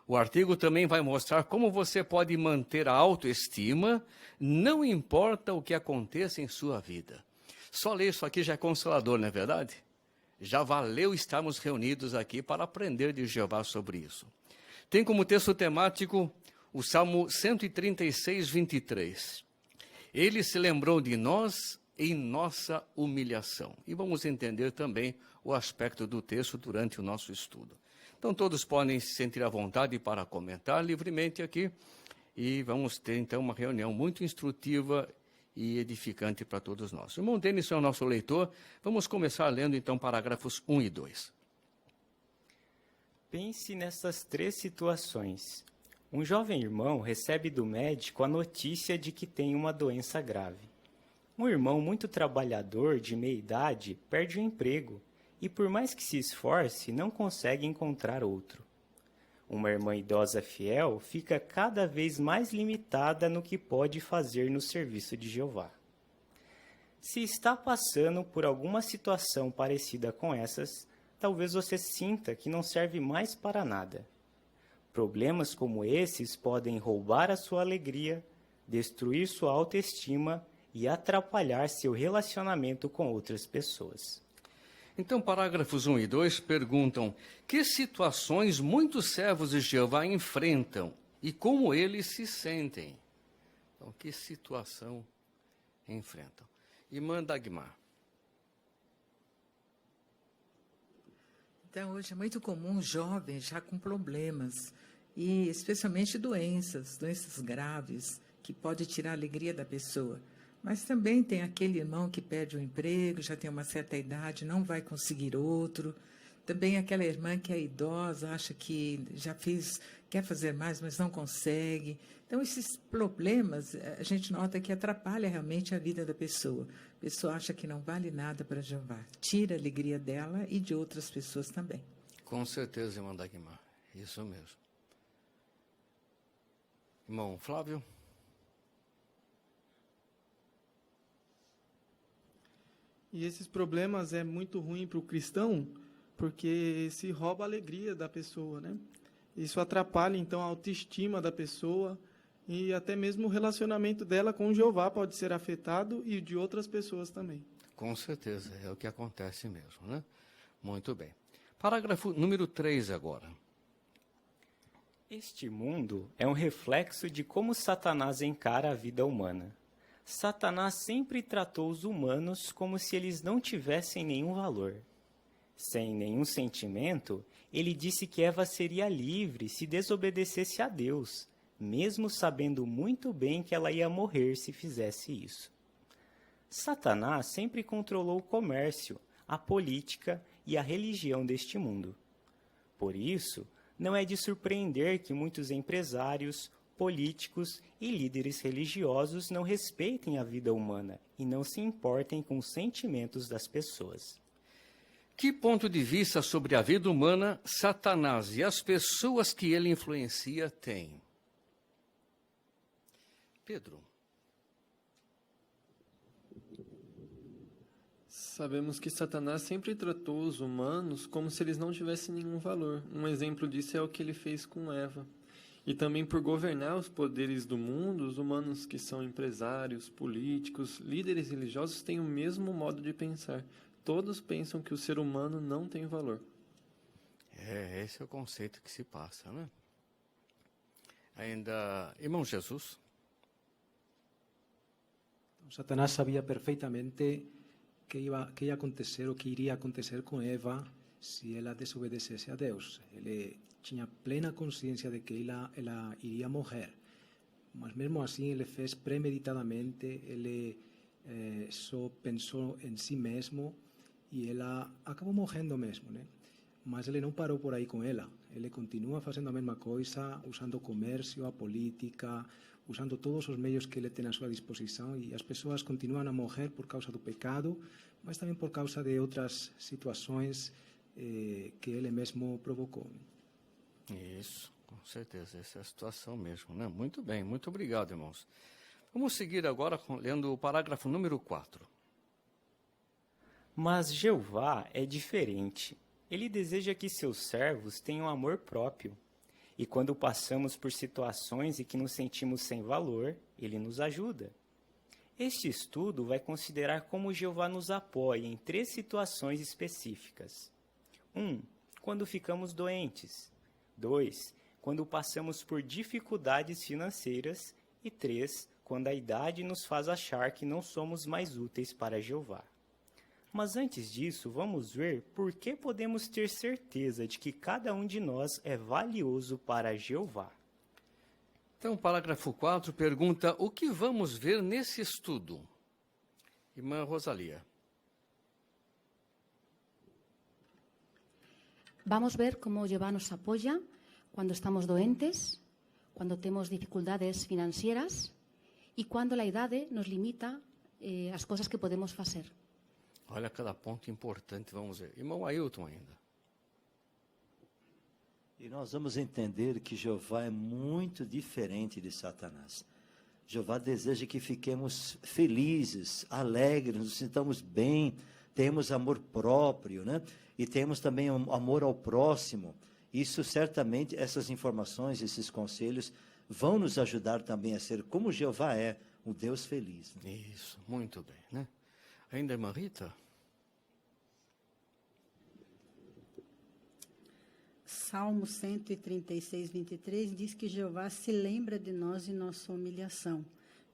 O artigo também vai mostrar como você pode manter a autoestima, não importa o que aconteça em sua vida. Só ler isso aqui já é consolador, não é verdade? Já valeu estarmos reunidos aqui para aprender de Jeová sobre isso. Tem como texto temático o Salmo 136, 23. Ele se lembrou de nós em nossa humilhação. E vamos entender também o aspecto do texto durante o nosso estudo. Então, todos podem se sentir à vontade para comentar livremente aqui. E vamos ter, então, uma reunião muito instrutiva e edificante para todos nós. O irmão Denis é o nosso leitor. Vamos começar lendo, então, parágrafos 1 e 2. Pense nessas 3 situações. Um jovem irmão recebe do médico a notícia de que tem uma doença grave. Um irmão muito trabalhador, de meia idade, perde o emprego e, por mais que se esforce, não consegue encontrar outro. Uma irmã idosa fiel fica cada vez mais limitada no que pode fazer no serviço de Jeová. Se está passando por alguma situação parecida com essas, talvez você sinta que não serve mais para nada. Problemas como esses podem roubar a sua alegria, destruir sua autoestima e atrapalhar seu relacionamento com outras pessoas. Então, parágrafos 1 e 2 perguntam: que situações muitos servos de Jeová enfrentam e como eles se sentem? Então, que situação enfrentam? Irmã Dagmar. Então, hoje é muito comum jovens já com problemas, e especialmente doenças graves, que pode tirar a alegria da pessoa. Mas também tem aquele irmão que perde o emprego, já tem uma certa idade, não vai conseguir outro. Também aquela irmã que é idosa, acha que já fez, quer fazer mais, mas não consegue. Então, esses problemas, a gente nota que atrapalha realmente a vida da pessoa. A pessoa acha que não vale nada para Jeová. Tira a alegria dela e de outras pessoas também. Com certeza, irmã Dagmar. Isso mesmo. Irmão Flávio? E esses problemas é muito ruim para o cristão, porque se rouba a alegria da pessoa, né? Isso atrapalha, então, a autoestima da pessoa e até mesmo o relacionamento dela com Jeová pode ser afetado e de outras pessoas também. Com certeza, é o que acontece mesmo, né? Muito bem. Parágrafo número 3 agora. Este mundo é um reflexo de como Satanás encara a vida humana. Satanás sempre tratou os humanos como se eles não tivessem nenhum valor. Sem nenhum sentimento, ele disse que Eva seria livre se desobedecesse a Deus, mesmo sabendo muito bem que ela ia morrer se fizesse isso. Satanás sempre controlou o comércio, a política e a religião deste mundo. Por isso, não é de surpreender que muitos empresários, políticos e líderes religiosos não respeitem a vida humana e não se importem com os sentimentos das pessoas. Que ponto de vista sobre a vida humana Satanás e as pessoas que ele influencia têm? Pedro. Sabemos que Satanás sempre tratou os humanos como se eles não tivessem nenhum valor. Um exemplo disso é o que ele fez com Eva. E também por governar os poderes do mundo, os humanos que são empresários, políticos, líderes religiosos têm o mesmo modo de pensar. todos pensam que o ser humano não tem valor. Esse é o conceito que se passa, né? Ainda, irmão Jesus. Satanás sabia perfeitamente que ia acontecer o que iria acontecer com Eva se ela desobedecesse a Deus. Ele tinha plena consciência de que ela iria morrer. Mas mesmo assim ele fez premeditadamente, ele só pensou em si mesmo e ela acabou morrendo mesmo, né? Mas ele não parou por aí com ela. Ele continua fazendo a mesma coisa, usando o comércio, a política, usando todos os meios que ele tem à sua disposição, e as pessoas continuam a morrer por causa do pecado, mas também por causa de outras situações que ele mesmo provocou. Isso, com certeza, essa é a situação mesmo, né? Muito bem, muito obrigado, irmãos. Vamos seguir agora lendo o parágrafo número 4. Mas Jeová é diferente. Ele deseja que seus servos tenham amor próprio. E quando passamos por situações em que nos sentimos sem valor, ele nos ajuda. Este estudo vai considerar como Jeová nos apoia em 3 situações específicas. 1. Quando ficamos doentes. 2. Quando passamos por dificuldades financeiras. E 3. Quando a idade nos faz achar que não somos mais úteis para Jeová. Mas antes disso, vamos ver por que podemos ter certeza de que cada um de nós é valioso para Jeová. Então, parágrafo 4 pergunta: o que vamos ver nesse estudo? Irmã Rosalia. Vamos ver cómo Jehová nos apoya cuando estamos doentes, cuando tenemos dificultades financieras y cuando la idade nos limita as coisas que podemos fazer. Olha cada ponto importante, vamos ver. Irmão Ailton ainda. E nós vamos entender que Jeová é muito diferente de Satanás. Jeová deseja que fiquemos felizes, alegres, nos sintamos bem, temos amor próprio, né? E temos também um amor ao próximo. Isso certamente, essas informações, esses conselhos, vão nos ajudar também a ser como Jeová é, um Deus feliz. Né? Isso, muito bem, né? Ainda, irmã Rita? Salmo 136, 23 diz que Jeová se lembra de nós em nossa humilhação.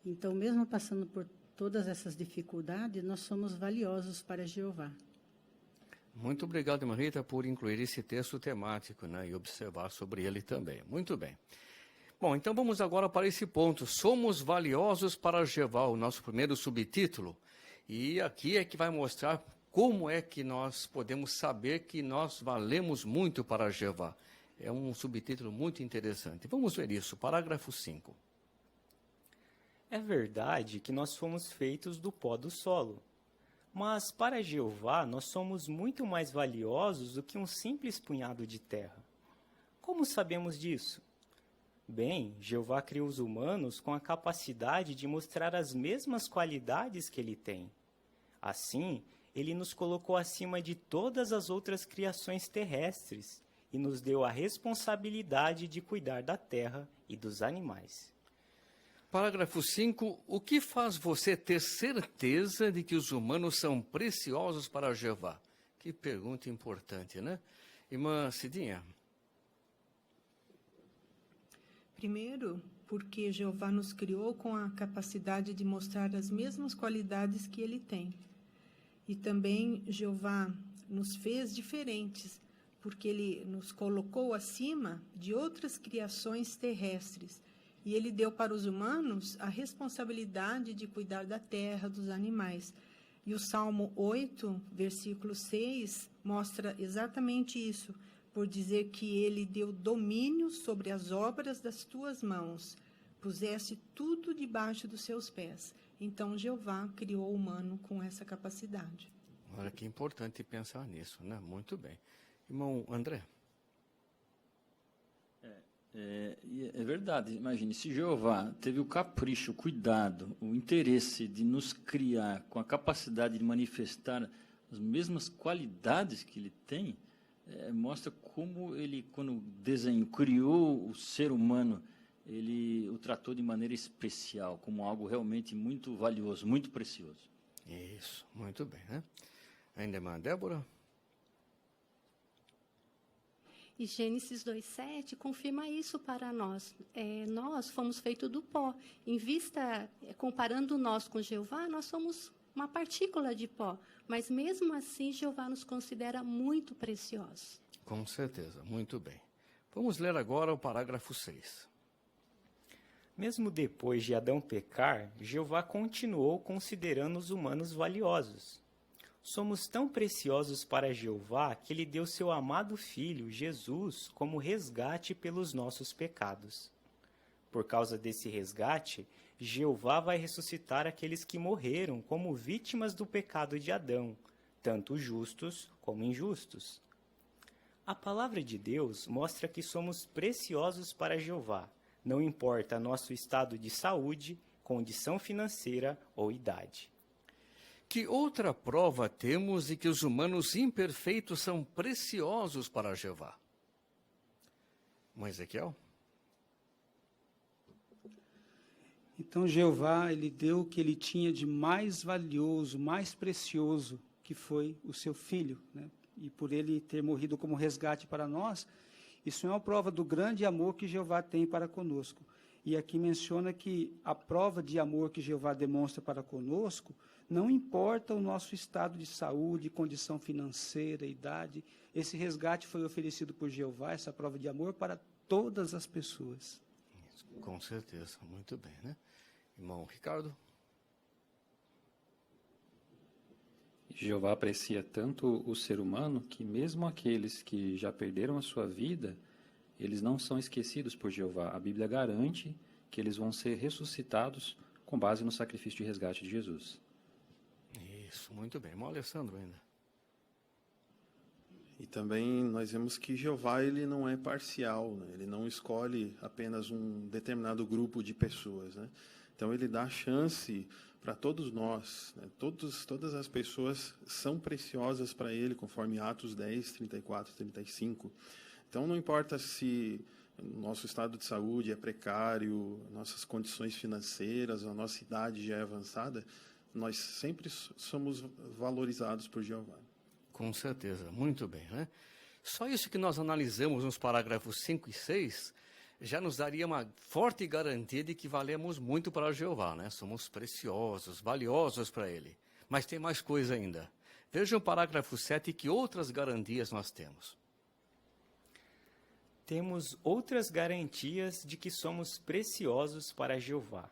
Então, mesmo passando por todas essas dificuldades, nós somos valiosos para Jeová. Muito obrigado, irmã Rita, por incluir esse texto temático, né, e observar sobre ele também. Muito bem. Bom, então vamos agora para esse ponto. Somos valiosos para Jeová, o nosso primeiro subtítulo. E aqui é que vai mostrar como é que nós podemos saber que nós valemos muito para Jeová. É um subtítulo muito interessante. Vamos ver isso, parágrafo 5. É verdade que nós fomos feitos do pó do solo. Mas para Jeová nós somos muito mais valiosos do que um simples punhado de terra. Como sabemos disso? Bem, Jeová criou os humanos com a capacidade de mostrar as mesmas qualidades que ele tem. Assim, ele nos colocou acima de todas as outras criações terrestres e nos deu a responsabilidade de cuidar da terra e dos animais. Parágrafo 5. O que faz você ter certeza de que os humanos são preciosos para Jeová? Que pergunta importante, né? Irmã Cidinha. Primeiro, porque Jeová nos criou com a capacidade de mostrar as mesmas qualidades que ele tem. E também Jeová nos fez diferentes, porque ele nos colocou acima de outras criações terrestres. E ele deu para os humanos a responsabilidade de cuidar da terra, dos animais. E o Salmo 8, versículo 6, mostra exatamente isso, por dizer que ele deu domínio sobre as obras das tuas mãos, puseste tudo debaixo dos seus pés. Então, Jeová criou o humano com essa capacidade. Olha que importante pensar nisso, né? Muito bem. Irmão André. É verdade, imagine, se Jeová teve o capricho, o cuidado, o interesse de nos criar com a capacidade de manifestar as mesmas qualidades que ele tem, mostra como ele, quando desenhou, criou o ser humano, ele o tratou de maneira especial, como algo realmente muito valioso, muito precioso. Isso, muito bem, né? Ainda irmã Débora? E Gênesis 2:7 confirma isso para nós. Nós fomos feitos do pó. Em vista, comparando nós com Jeová, nós somos uma partícula de pó. Mas mesmo assim, Jeová nos considera muito preciosos. Com certeza, muito bem. Vamos ler agora o parágrafo 6. Mesmo depois de Adão pecar, Jeová continuou considerando os humanos valiosos. Somos tão preciosos para Jeová que ele deu seu amado Filho, Jesus, como resgate pelos nossos pecados. Por causa desse resgate, Jeová vai ressuscitar aqueles que morreram como vítimas do pecado de Adão, tanto justos como injustos. A palavra de Deus mostra que somos preciosos para Jeová, não importa nosso estado de saúde, condição financeira ou idade. Que outra prova temos de que os humanos imperfeitos são preciosos para Jeová? Irmão Ezequiel? Então Jeová, ele deu o que ele tinha de mais valioso, mais precioso, que foi o seu filho, né? E por ele ter morrido como resgate para nós, isso é uma prova do grande amor que Jeová tem para conosco. E aqui menciona que a prova de amor que Jeová demonstra para conosco, não importa o nosso estado de saúde, condição financeira, idade, esse resgate foi oferecido por Jeová, essa prova de amor, para todas as pessoas. Com certeza, muito bem, né? Irmão Ricardo? Jeová aprecia tanto o ser humano que mesmo aqueles que já perderam a sua vida, eles não são esquecidos por Jeová. A Bíblia garante que eles vão ser ressuscitados com base no sacrifício de resgate de Jesus. Isso, muito bem. Irmão Alessandro ainda. E também nós vemos que Jeová ele não é parcial, né? Ele não escolhe apenas um determinado grupo de pessoas, né? Então ele dá chance para todos nós, né? Todas as pessoas são preciosas para ele, conforme Atos 10, 34, 35. Então não importa se o nosso estado de saúde é precário, nossas condições financeiras, a nossa idade já é avançada, nós sempre somos valorizados por Jeová. Com certeza, muito bem, né? Só isso que nós analisamos nos parágrafos 5 e 6 já nos daria uma forte garantia de que valemos muito para Jeová, né? Somos preciosos, valiosos para Ele. Mas tem mais coisa ainda. Veja o parágrafo 7, que outras garantias nós temos. Temos outras garantias de que somos preciosos para Jeová.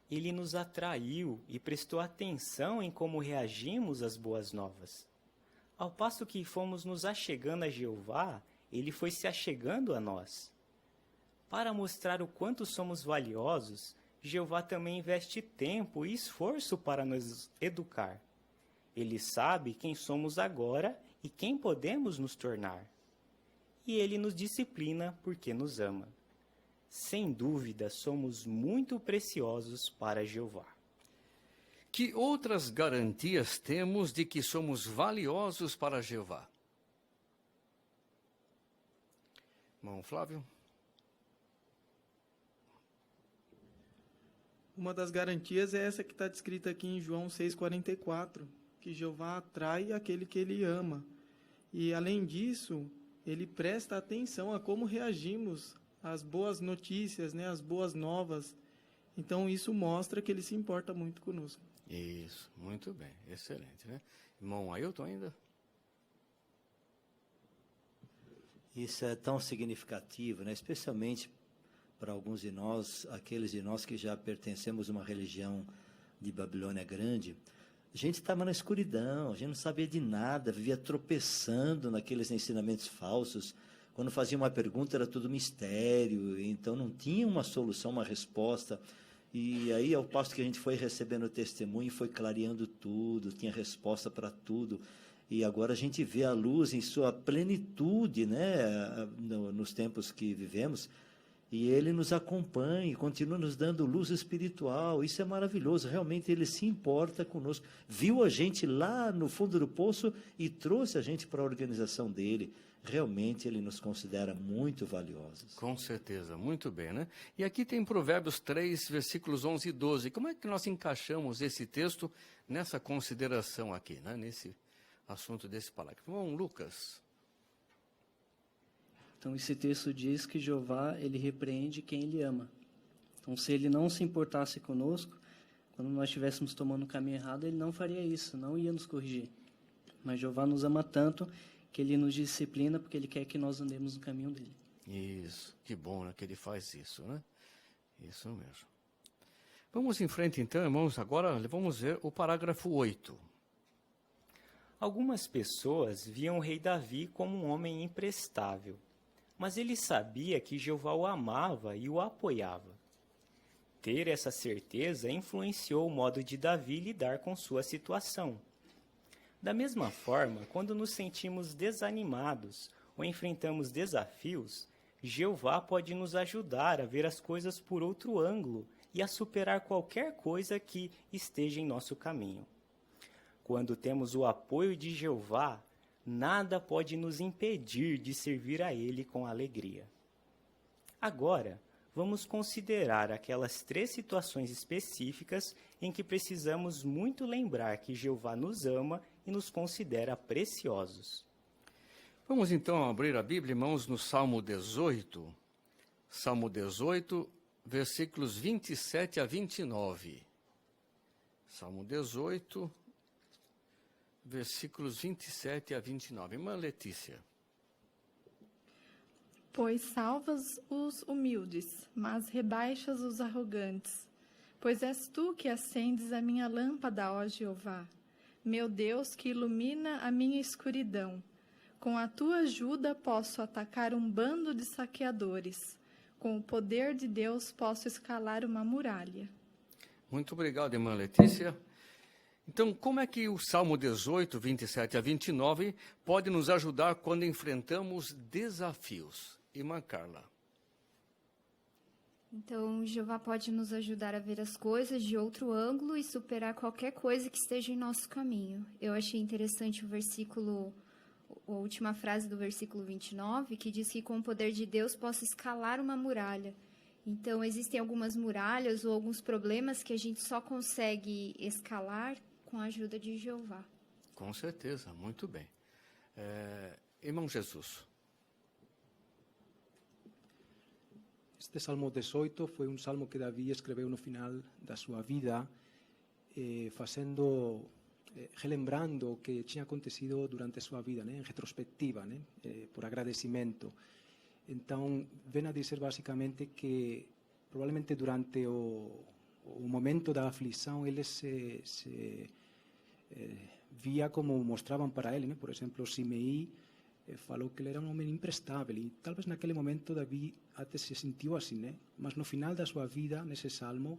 Ele nos atraiu e prestou atenção em como reagimos às boas novas. Ao passo que fomos nos achegando a Jeová, ele foi se achegando a nós. Para mostrar o quanto somos valiosos, Jeová também investe tempo e esforço para nos educar. Ele sabe quem somos agora e quem podemos nos tornar. E ele nos disciplina porque nos ama. Sem dúvida, somos muito preciosos para Jeová. Que outras garantias temos de que somos valiosos para Jeová? Irmão Flávio? Uma das garantias é essa que está descrita aqui em João 6,44, que Jeová atrai aquele que ele ama. E, além disso, ele presta atenção a como reagimos às boas notícias, né, às boas novas. Então, isso mostra que ele se importa muito conosco. Isso, muito bem, excelente, né? Irmão Ailton ainda? Isso é tão significativo, né? Especialmente para alguns de nós, aqueles de nós que já pertencemos a uma religião de Babilônia Grande. A gente estava na escuridão, a gente não sabia de nada, vivia tropeçando naqueles ensinamentos falsos. Quando fazia uma pergunta era tudo mistério, então não tinha uma solução, uma resposta. E aí, ao passo que a gente foi recebendo o testemunho, foi clareando tudo, tinha resposta para tudo. E agora a gente vê a luz em sua plenitude, né, nos tempos que vivemos. E ele nos acompanha e continua nos dando luz espiritual. Isso é maravilhoso. Realmente ele se importa conosco. Viu a gente lá no fundo do poço e trouxe a gente para a organização dele. Realmente ele nos considera muito valiosos. Com certeza, muito bem, né? E aqui tem Provérbios 3, versículos 11 e 12. Como é que nós encaixamos esse texto nessa consideração aqui, né? Nesse assunto desse parágrafo. Bom, Lucas. Então, esse texto diz que Jeová, ele repreende quem ele ama. Então, se ele não se importasse conosco, quando nós estivéssemos tomando o caminho errado, ele não faria isso, não ia nos corrigir. Mas Jeová nos ama tanto que ele nos disciplina porque ele quer que nós andemos no caminho dele. Isso, que bom, né, que ele faz isso, né? Isso mesmo. Vamos em frente, então, irmãos. Agora vamos ver o parágrafo 8. Algumas pessoas viam o rei Davi como um homem imprestável, mas ele sabia que Jeová o amava e o apoiava. Ter essa certeza influenciou o modo de Davi lidar com sua situação. Da mesma forma, quando nos sentimos desanimados ou enfrentamos desafios, Jeová pode nos ajudar a ver as coisas por outro ângulo e a superar qualquer coisa que esteja em nosso caminho. Quando temos o apoio de Jeová, nada pode nos impedir de servir a Ele com alegria. Agora, vamos considerar aquelas 3 situações específicas em que precisamos muito lembrar que Jeová nos ama e nos considera preciosos. Vamos então abrir a Bíblia, irmãos, no Salmo 18. Salmo 18, versículos 27 a 29. Salmo 18, versículos 27 a 29. Irmã Letícia. Pois salvas os humildes, mas rebaixas os arrogantes. Pois és tu que acendes a minha lâmpada, ó Jeová, meu Deus que ilumina a minha escuridão. Com a tua ajuda posso atacar um bando de saqueadores. Com o poder de Deus posso escalar uma muralha. Muito obrigado, irmã Letícia. Então, como é que o Salmo 18, 27 a 29 pode nos ajudar quando enfrentamos desafios? Irmã Carla. Então, Jeová pode nos ajudar a ver as coisas de outro ângulo e superar qualquer coisa que esteja em nosso caminho. Eu achei interessante o versículo, a última frase do versículo 29, que diz que com o poder de Deus posso escalar uma muralha. Então, existem algumas muralhas ou alguns problemas que a gente só consegue escalar com a ajuda de Jeová. Com certeza, muito bem. Irmão Jesus. Este Salmo 18 foi um salmo que Davi escreveu no final da sua vida, relembrando o que tinha acontecido durante a sua vida, em retrospectiva, por agradecimento. Então, vem a dizer basicamente que provavelmente durante o momento da aflição ele se via como mostravam para ele, por exemplo, Simei falou que ele era um homem imprestável e talvez naquele momento Davi até se sentiu assim, mas no final da sua vida, nesse salmo,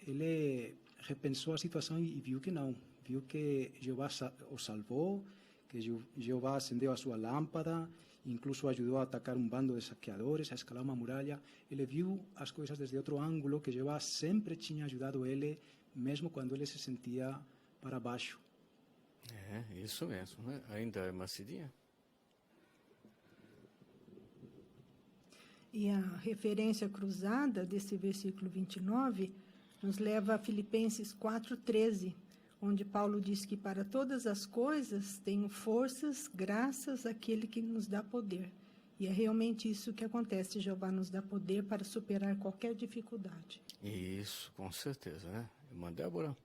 ele repensou a situação e viu que não, viu que Jeová o salvou, que Jeová acendeu a sua lâmpada, incluso ajudou a atacar um bando de saqueadores, a escalar uma muralha. Ele viu as coisas desde outro ângulo, que Jeová sempre tinha ajudado ele, mesmo quando ele se sentia para baixo. Isso mesmo, né? Ainda é Macidinha? E a referência cruzada desse versículo 29 nos leva a Filipenses 4:13, onde Paulo diz que para todas as coisas tenho forças graças àquele que nos dá poder. E é realmente isso que acontece, Jeová nos dá poder para superar qualquer dificuldade. Isso, com certeza, né? Irmã Débora.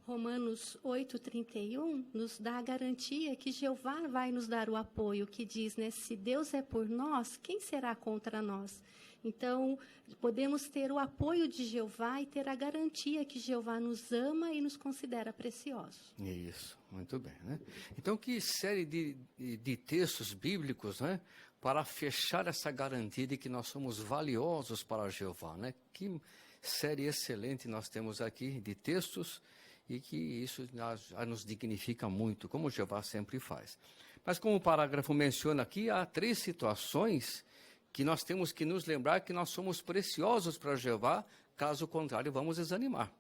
Romanos 8:31 nos dá a garantia que Jeová vai nos dar o apoio, que diz, se Deus é por nós, quem será contra nós? Então, podemos ter o apoio de Jeová e ter a garantia que Jeová nos ama e nos considera preciosos. Isso, muito bem, né? Então, que série de textos bíblicos, para fechar essa garantia de que nós somos valiosos para Jeová, Que série excelente nós temos aqui de textos e que isso já nos dignifica muito, como Jeová sempre faz. Mas como o parágrafo menciona aqui, há 3 situações que nós temos que nos lembrar que nós somos preciosos para Jeová, caso contrário, vamos desanimar.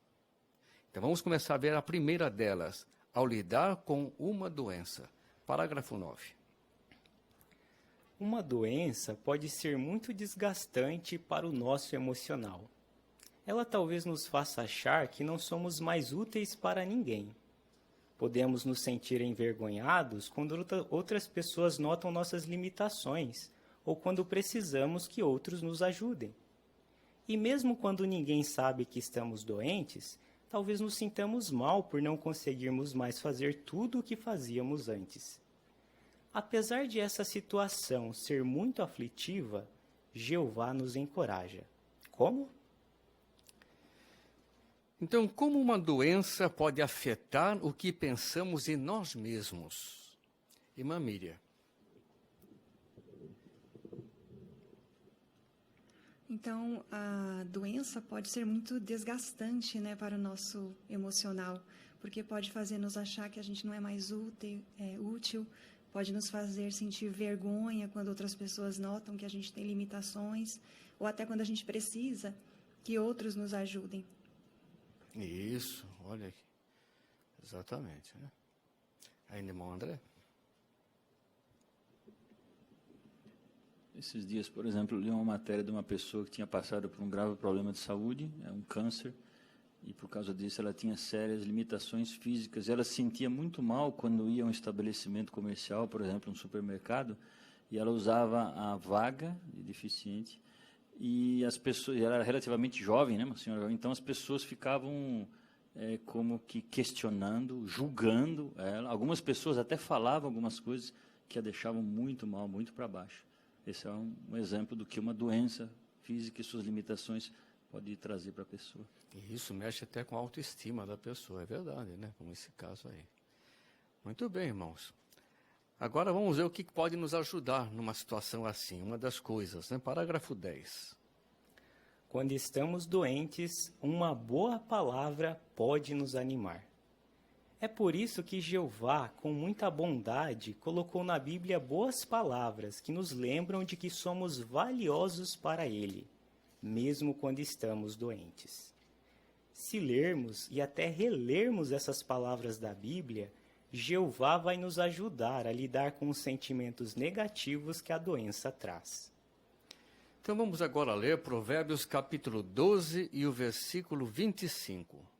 Então vamos começar a ver a primeira delas, ao lidar com uma doença. Parágrafo 9. Uma doença pode ser muito desgastante para o nosso emocional. ela talvez nos faça achar que não somos mais úteis para ninguém. Podemos nos sentir envergonhados quando outras pessoas notam nossas limitações ou quando precisamos que outros nos ajudem. E mesmo quando ninguém sabe que estamos doentes, talvez nos sintamos mal por não conseguirmos mais fazer tudo o que fazíamos antes. Apesar de essa situação ser muito aflitiva, Jeová nos encoraja. Como? Então, como uma doença pode afetar o que pensamos em nós mesmos? Irmã Miriam. Então, a doença pode ser muito desgastante, né, para o nosso emocional, porque pode fazer nos achar que a gente não é mais útil, pode nos fazer sentir vergonha quando outras pessoas notam que a gente tem limitações, ou até quando a gente precisa que outros nos ajudem. Isso, olha aqui. Exatamente, né? Ainda, irmão André? Esses dias, por exemplo, eu li uma matéria de uma pessoa que tinha passado por um grave problema de saúde, um câncer, e por causa disso ela tinha sérias limitações físicas. Ela se sentia muito mal quando ia a um estabelecimento comercial, por exemplo, um supermercado, e ela usava a vaga de deficiente, e as pessoas, ela era relativamente jovem, né, uma senhora jovem, então as pessoas ficavam como que questionando, julgando ela. Algumas pessoas até falavam algumas coisas que a deixavam muito mal, muito para baixo. Esse é um exemplo do que uma doença física e suas limitações pode trazer para a pessoa. E isso mexe até com a autoestima da pessoa, é verdade, né? Como esse caso aí. Muito bem, irmãos. Agora vamos ver o que pode nos ajudar numa situação assim. Uma das coisas, né? Parágrafo 10. Quando estamos doentes, uma boa palavra pode nos animar. É por isso que Jeová, com muita bondade, colocou na Bíblia boas palavras que nos lembram de que somos valiosos para Ele, mesmo quando estamos doentes. Se lermos e até relermos essas palavras da Bíblia, Jeová vai nos ajudar a lidar com os sentimentos negativos que a doença traz. Então vamos agora ler Provérbios capítulo 12 e o versículo 25.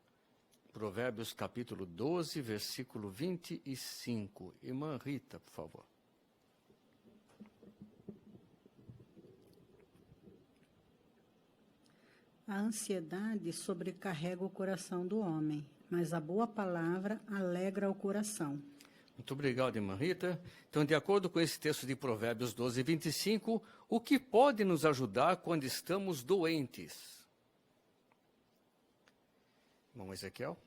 Provérbios capítulo 12, versículo 25. Irmã Rita, por favor. A ansiedade sobrecarrega o coração do homem, mas a boa palavra alegra o coração. Muito obrigado, irmã Rita. Então, de acordo com esse texto de Provérbios 12, 25, o que pode nos ajudar quando estamos doentes? Irmão Ezequiel?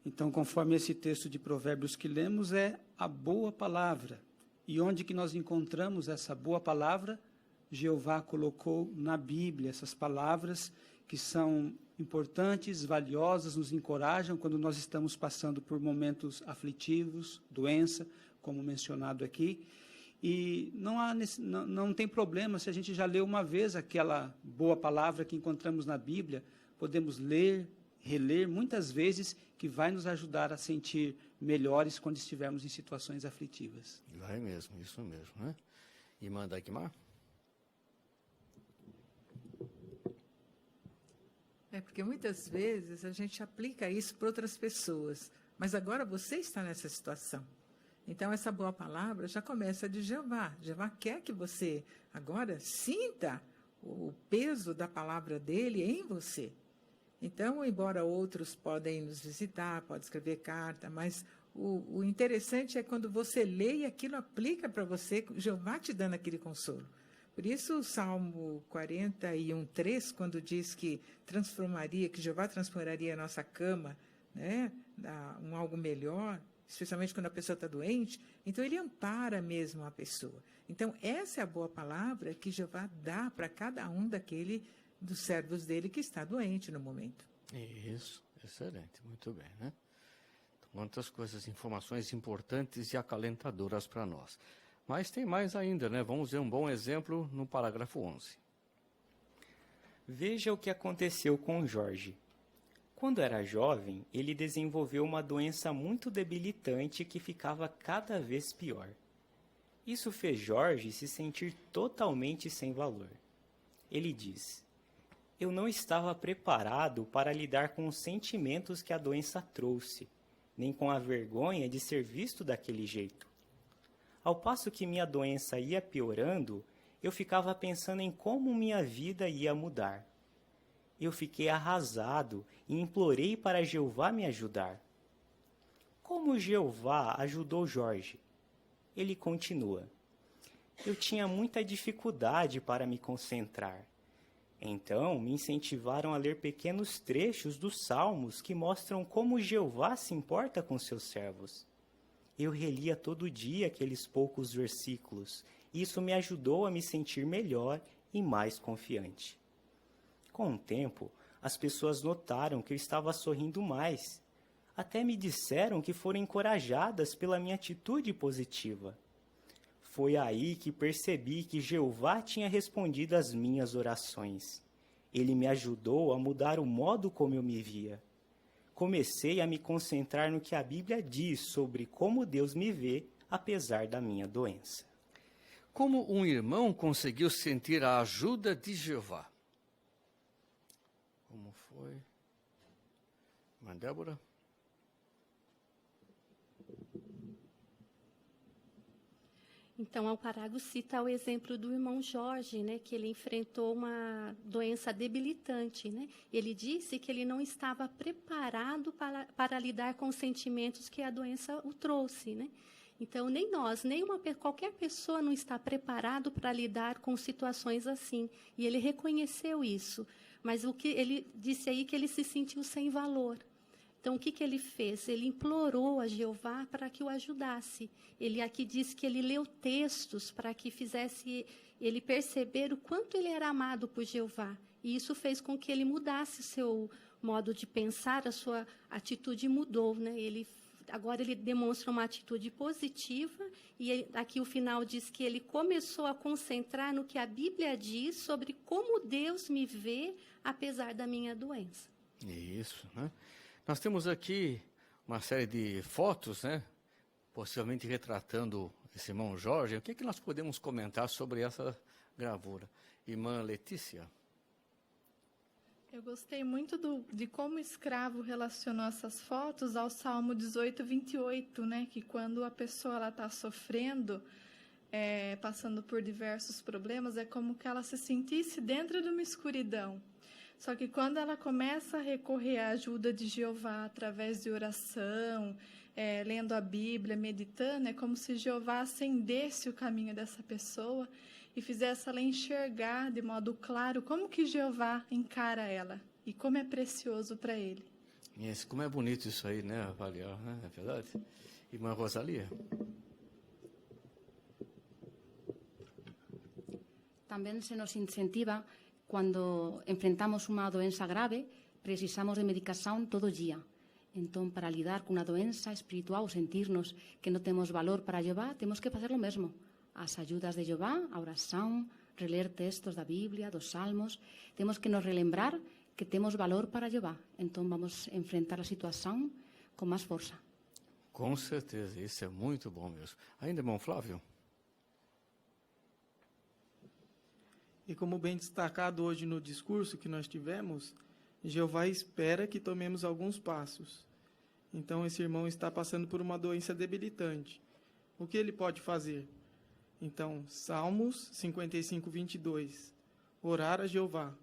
Então, conforme esse texto de Provérbios que lemos, é a boa palavra. E onde que nós encontramos essa boa palavra? Jeová colocou na Bíblia essas palavras que são importantes, valiosas, nos encorajam quando nós estamos passando por momentos aflitivos, doença, como mencionado aqui. E não tem problema se a gente já leu uma vez aquela boa palavra que encontramos na Bíblia, podemos ler, reler muitas vezes, que vai nos ajudar a sentir melhores quando estivermos em situações aflitivas. Vai mesmo, isso mesmo, né? Irmã Dagmar? Porque muitas vezes a gente aplica isso para outras pessoas, mas agora você está nessa situação. Então, essa boa palavra já começa de Jeová. Jeová quer que você agora sinta o peso da palavra dele em você. Então, embora outros podem nos visitar, podem escrever carta, mas o interessante é quando você lê e aquilo aplica para você, Jeová te dando aquele consolo. Por isso, o Salmo 41:3, quando diz que Jeová transformaria a nossa cama, né, um algo melhor, especialmente quando a pessoa está doente, então ele ampara mesmo a pessoa. Então, essa é a boa palavra que Jeová dá para cada um dos servos dele que está doente no momento. Isso, excelente, muito bem, né? Quantas coisas, informações importantes e acalentadoras para nós. Mas tem mais ainda, né? Vamos ver um bom exemplo no parágrafo 11. Veja o que aconteceu com Jorge. Quando era jovem, ele desenvolveu uma doença muito debilitante que ficava cada vez pior. Isso fez Jorge se sentir totalmente sem valor. Ele diz: eu não estava preparado para lidar com os sentimentos que a doença trouxe, nem com a vergonha de ser visto daquele jeito. Ao passo que minha doença ia piorando, eu ficava pensando em como minha vida ia mudar. Eu fiquei arrasado e implorei para Jeová me ajudar. Como Jeová ajudou Jorge? Ele continua: eu tinha muita dificuldade para me concentrar. Então, me incentivaram a ler pequenos trechos dos Salmos que mostram como Jeová se importa com seus servos. Eu relia todo dia aqueles poucos versículos, e isso me ajudou a me sentir melhor e mais confiante. Com o tempo, as pessoas notaram que eu estava sorrindo mais. Até me disseram que foram encorajadas pela minha atitude positiva. Foi aí que percebi que Jeová tinha respondido às minhas orações. Ele me ajudou a mudar o modo como eu me via. Comecei a me concentrar no que a Bíblia diz sobre como Deus me vê, apesar da minha doença. Como um irmão conseguiu sentir a ajuda de Jeová? Como foi? Irmã Débora? Então, Alparago cita o exemplo do irmão Jorge, né, que ele enfrentou uma doença debilitante, né? Ele disse que ele não estava preparado para lidar com os sentimentos que a doença o trouxe, né? Então, nem nós, qualquer pessoa não está preparado para lidar com situações assim. E ele reconheceu isso. Mas o que ele disse aí que ele se sentiu sem valor. Então, o que ele fez? Ele implorou a Jeová para que o ajudasse. Ele aqui diz que ele leu textos para que fizesse ele perceber o quanto ele era amado por Jeová. E isso fez com que ele mudasse seu modo de pensar, a sua atitude mudou, né? Agora ele demonstra uma atitude positiva e aqui o final diz que ele começou a concentrar no que a Bíblia diz sobre como Deus me vê apesar da minha doença. Isso, né? Nós temos aqui uma série de fotos, né? Possivelmente retratando esse irmão Jorge. O que nós podemos comentar sobre essa gravura? Irmã Letícia? Eu gostei muito de como o escravo relacionou essas fotos ao Salmo 18, 28, né? Que quando a pessoa está sofrendo, passando por diversos problemas, é como que ela se sentisse dentro de uma escuridão. Só que quando ela começa a recorrer à ajuda de Jeová através de oração, lendo a Bíblia, meditando, é como se Jeová acendesse o caminho dessa pessoa e fizesse ela enxergar de modo claro como que Jeová encara ela e como é precioso para ele. Isso, como é bonito isso aí, né? Avaliar, né? É verdade? Irmã Rosalia? Também se nos incentiva. Cuando enfrentamos una doença grave, precisamos de medicación todo el día. Entonces, para lidar con una doença espiritual, sentirnos que no tenemos valor para Jehová, tenemos que hacer lo mismo. As ayudas de Jehová, a oración, reler textos da Biblia, dos Salmos. Temos que nos relembrar que temos valor para Jehová. Então, vamos enfrentar a situação com mais força. Com certeza, isso é muito bom mesmo. Ainda, irmão Flávio? E como bem destacado hoje no discurso que nós tivemos, Jeová espera que tomemos alguns passos. Então, esse irmão está passando por uma doença debilitante. O que ele pode fazer? Então, Salmos 55, 22. Orar a Jeová,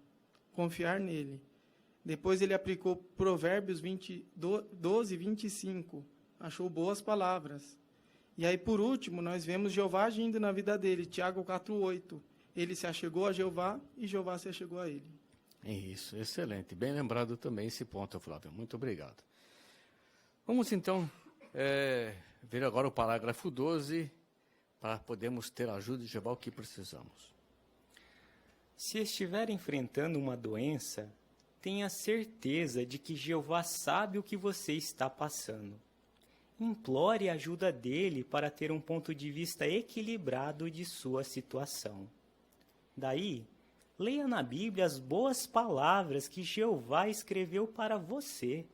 confiar nele. Depois ele aplicou Provérbios 12, 25. Achou boas palavras. E aí, por último, nós vemos Jeová agindo na vida dele. Tiago 4, 8. Ele se achegou a Jeová e Jeová se achegou a ele. Isso, excelente. Bem lembrado também esse ponto, Flávio. Muito obrigado. Vamos, então, ver agora o parágrafo 12, para podermos ter a ajuda de Jeová o que precisamos. Se estiver enfrentando uma doença, tenha certeza de que Jeová sabe o que você está passando. Implore a ajuda dele para ter um ponto de vista equilibrado de sua situação. Daí, leia na Bíblia as boas palavras que Jeová escreveu para você.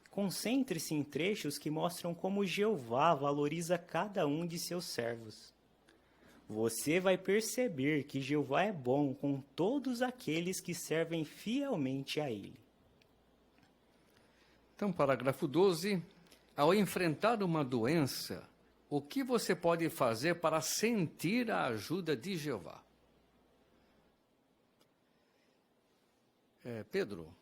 Concentre-se em trechos que mostram como Jeová valoriza cada um de seus servos. você vai perceber que Jeová é bom com todos aqueles que servem fielmente a Ele. Então, parágrafo 12. Ao enfrentar uma doença, o que você pode fazer para sentir a ajuda de Jeová? Pedro.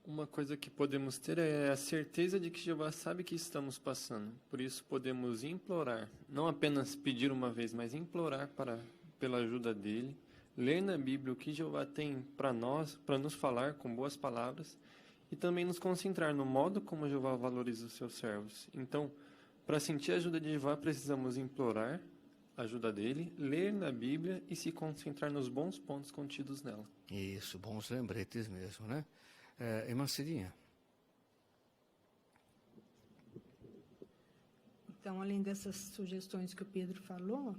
Uma coisa que podemos ter é a certeza de que Jeová sabe que estamos passando. Por isso podemos implorar, não apenas pedir uma vez, mas implorar pela ajuda dele, ler na Bíblia o que Jeová tem para nós, para nos falar com boas palavras, e também nos concentrar no modo como Jeová valoriza os seus servos. Então, para sentir a ajuda de Jeová, precisamos implorar a ajuda dele, ler na Bíblia e se concentrar nos bons pontos contidos nela. Isso, bons lembretes mesmo, né? Irmã Cidinha. Então, além dessas sugestões que o Pedro falou,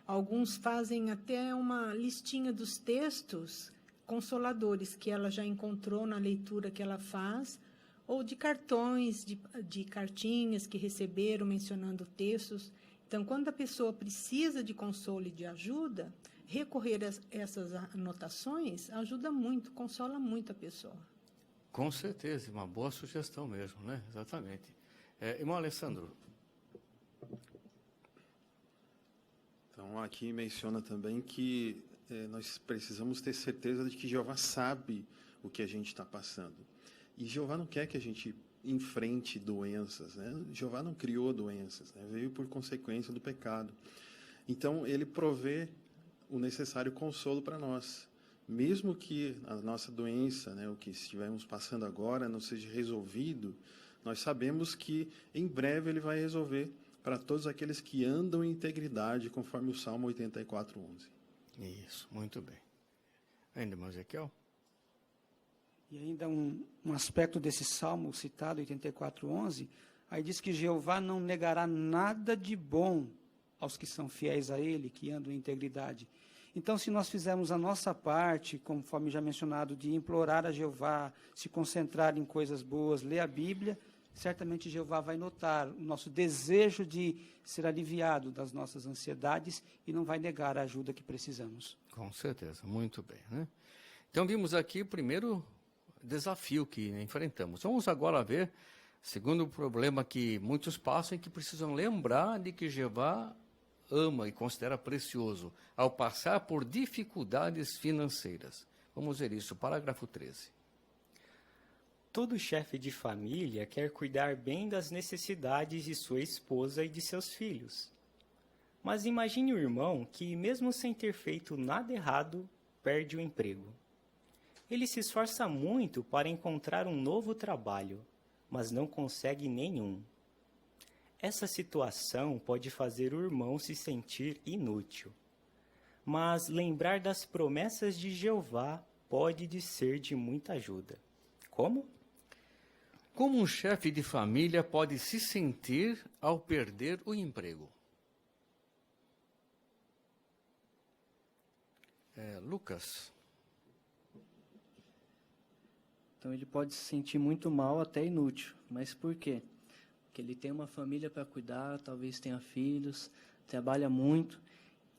alguns fazem até uma listinha dos textos consoladores que ela já encontrou na leitura que ela faz, ou de cartões, de cartinhas que receberam mencionando textos. Então, quando a pessoa precisa de consolo e de ajuda, recorrer a essas anotações ajuda muito, consola muito a pessoa. Com certeza, uma boa sugestão mesmo, né? Exatamente. Irmão Alessandro. Então, aqui menciona também que nós precisamos ter certeza de que Jeová sabe o que a gente está passando. E Jeová não quer que a gente enfrente doenças, né? Jeová não criou doenças, né? Veio por consequência do pecado. Então, ele provê o necessário consolo para nós. Mesmo que a nossa doença, né, o que estivermos passando agora, não seja resolvido, nós sabemos que em breve ele vai resolver para todos aqueles que andam em integridade, conforme o Salmo 84:11. Isso, muito bem. Ainda, irmão Ezequiel? E ainda um aspecto desse Salmo citado, 84:11, aí diz que Jeová não negará nada de bom aos que são fiéis a Ele, que andam em integridade. Então, se nós fizermos a nossa parte, conforme já mencionado, de implorar a Jeová, se concentrar em coisas boas, ler a Bíblia, certamente Jeová vai notar o nosso desejo de ser aliviado das nossas ansiedades e não vai negar a ajuda que precisamos. Com certeza, muito bem, né? Então, vimos aqui o primeiro desafio que enfrentamos. Vamos agora ver, segundo o problema que muitos passam, e que precisam lembrar de que Jeová ama e considera precioso ao passar por dificuldades financeiras. Vamos ver isso, parágrafo 13. Todo chefe de família quer cuidar bem das necessidades de sua esposa e de seus filhos. Mas imagine o irmão que, mesmo sem ter feito nada errado, perde o emprego. Ele se esforça muito para encontrar um novo trabalho, mas não consegue nenhum. Essa situação pode fazer o irmão se sentir inútil. Mas lembrar das promessas de Jeová pode ser de muita ajuda. Como? Como um chefe de família pode se sentir ao perder o emprego? Lucas. Então ele pode se sentir muito mal, até inútil. Mas por quê? Porque ele tem uma família para cuidar, talvez tenha filhos, trabalha muito,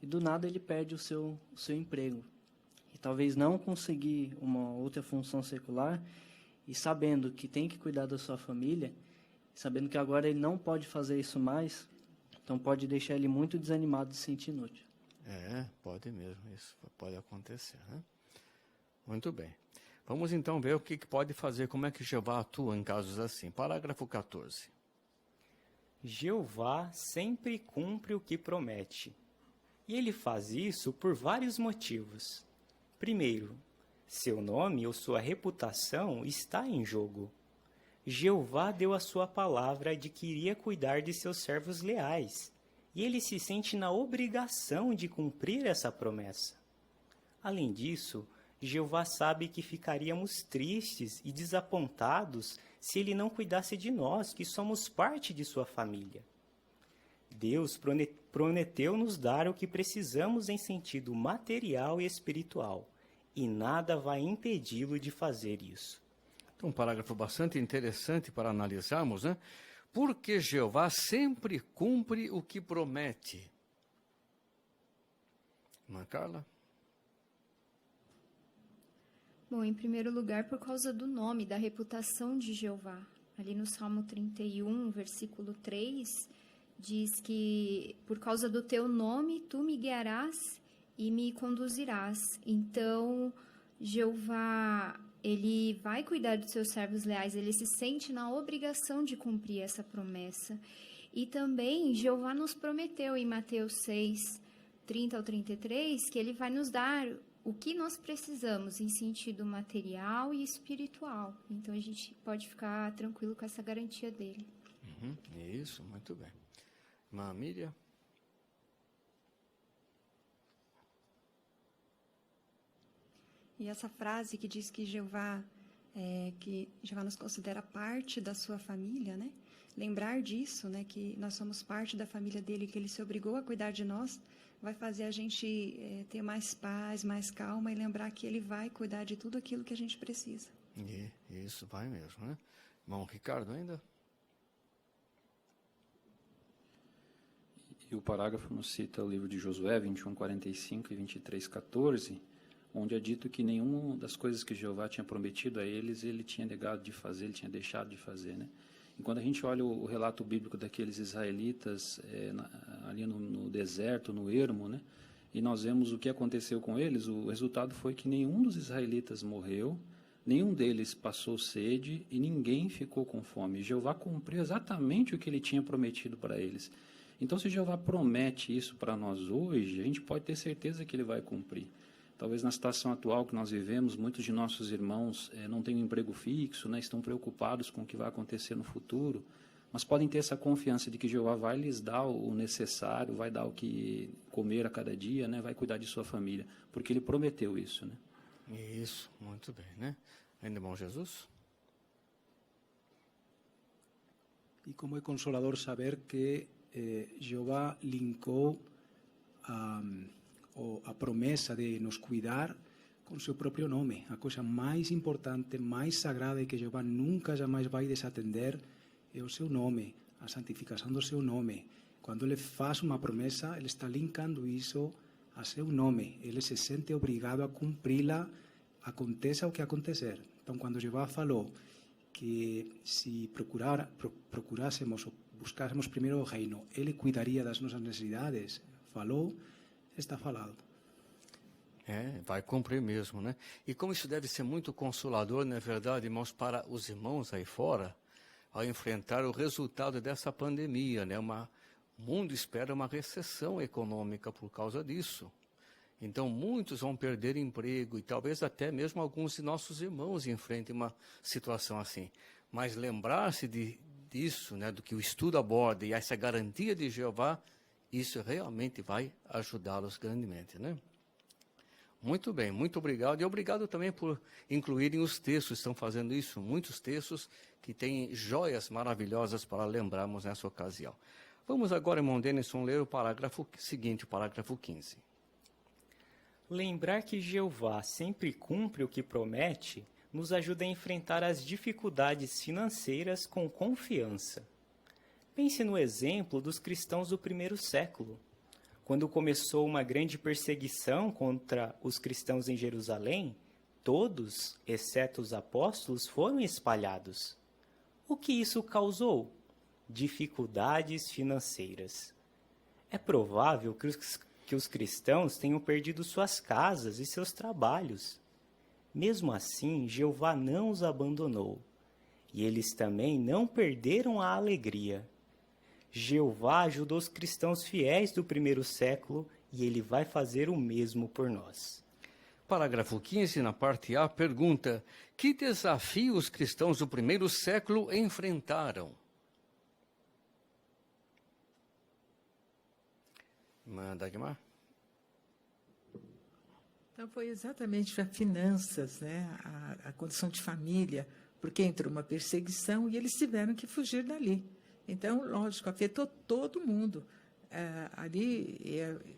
e do nada ele perde o seu emprego. E talvez não conseguir uma outra função secular, e sabendo que tem que cuidar da sua família, sabendo que agora ele não pode fazer isso mais, então pode deixar ele muito desanimado de se sentir inútil. Pode mesmo, isso pode acontecer, né? Muito bem. Vamos então ver o que pode fazer, como é que Jeová atua em casos assim. Parágrafo 14. Jeová sempre cumpre o que promete. E ele faz isso por vários motivos. Primeiro, seu nome ou sua reputação está em jogo. Jeová deu a sua palavra de que iria cuidar de seus servos leais, e ele se sente na obrigação de cumprir essa promessa. Além disso, Jeová sabe que ficaríamos tristes e desapontados se ele não cuidasse de nós, que somos parte de sua família. Deus prometeu nos dar o que precisamos em sentido material e espiritual, e nada vai impedi-lo de fazer isso. Então, um parágrafo bastante interessante para analisarmos, né? porque Jeová sempre cumpre o que promete. Irmã Carla? Bom, em primeiro lugar, por causa do nome, da reputação de Jeová. Ali no Salmo 31, versículo 3, diz que por causa do teu nome tu me guiarás e me conduzirás. Então, Jeová, ele vai cuidar dos seus servos leais, ele se sente na obrigação de cumprir essa promessa. E também, Jeová nos prometeu em Mateus 6, 30 ao 33, que ele vai nos dar o que nós precisamos em sentido material e espiritual. Então, a gente pode ficar tranquilo com essa garantia dele. Isso, muito bem. Irmã Miriam? E essa frase que diz que Jeová nos considera parte da sua família, né? Lembrar disso, né? Que nós somos parte da família dele, que ele se obrigou a cuidar de nós, vai fazer a gente ter mais paz, mais calma e lembrar que ele vai cuidar de tudo aquilo que a gente precisa. Isso, vai mesmo, né? Irmão Ricardo ainda? E o parágrafo nos cita o livro de Josué 21:45 e 23:14, onde é dito que nenhuma das coisas que Jeová tinha prometido a eles, ele tinha negado de fazer, ele tinha deixado de fazer, né? E quando a gente olha o relato bíblico daqueles israelitas ali no deserto, no ermo, né? E nós vemos o que aconteceu com eles, o resultado foi que nenhum dos israelitas morreu, nenhum deles passou sede e ninguém ficou com fome. Jeová cumpriu exatamente o que ele tinha prometido para eles. Então, se Jeová promete isso para nós hoje, a gente pode ter certeza que ele vai cumprir. Talvez na situação atual que nós vivemos, muitos de nossos irmãos não têm um emprego fixo, né, estão preocupados com o que vai acontecer no futuro, mas podem ter essa confiança de que Jeová vai lhes dar o necessário, vai dar o que comer a cada dia, né, vai cuidar de sua família, porque ele prometeu isso, né? Isso, muito bem, né? Ainda, irmão Jesus? E como é consolador saber que Jeová linkou a promessa de nos cuidar com seu próprio nome. A coisa mais importante, mais sagrada e que Jeová nunca, jamais vai desatender é o seu nome, a santificação do seu nome. Quando ele faz uma promessa, ele está linkando isso a seu nome. Ele se sente obrigado a cumpri-la, aconteça o que acontecer. Então, quando Jeová falou que se procurássemos ou buscássemos primeiro o reino, ele cuidaria das nossas necessidades, falou, está falado. Vai cumprir mesmo, né? E como isso deve ser muito consolador, não é verdade, irmãos, para os irmãos aí fora, ao enfrentar o resultado dessa pandemia, né? O mundo espera uma recessão econômica por causa disso. Então, muitos vão perder emprego e talvez até mesmo alguns de nossos irmãos enfrentem uma situação assim. Mas lembrar-se disso, né, do que o estudo aborda e essa garantia de Jeová, isso realmente vai ajudá-los grandemente, né? Muito bem, muito obrigado. E obrigado também por incluírem os textos, estão fazendo isso, muitos textos que têm joias maravilhosas para lembrarmos nessa ocasião. Vamos agora, irmão Denison, ler o parágrafo seguinte, o parágrafo 15. Lembrar que Jeová sempre cumpre o que promete nos ajuda a enfrentar as dificuldades financeiras com confiança. Pense no exemplo dos cristãos do primeiro século. Quando começou uma grande perseguição contra os cristãos em Jerusalém, todos, exceto os apóstolos, foram espalhados. O que isso causou? Dificuldades financeiras. É provável que os cristãos tenham perdido suas casas e seus trabalhos. Mesmo assim, Jeová não os abandonou, e eles também não perderam a alegria. Jeová ajudou os cristãos fiéis do primeiro século e ele vai fazer o mesmo por nós. Parágrafo 15, na parte A, pergunta: que desafio os cristãos do primeiro século enfrentaram? Irmã Dagmar? Então, foi exatamente as finanças, né? A condição de família, porque entrou uma perseguição e eles tiveram que fugir dali. Então, lógico, afetou todo mundo.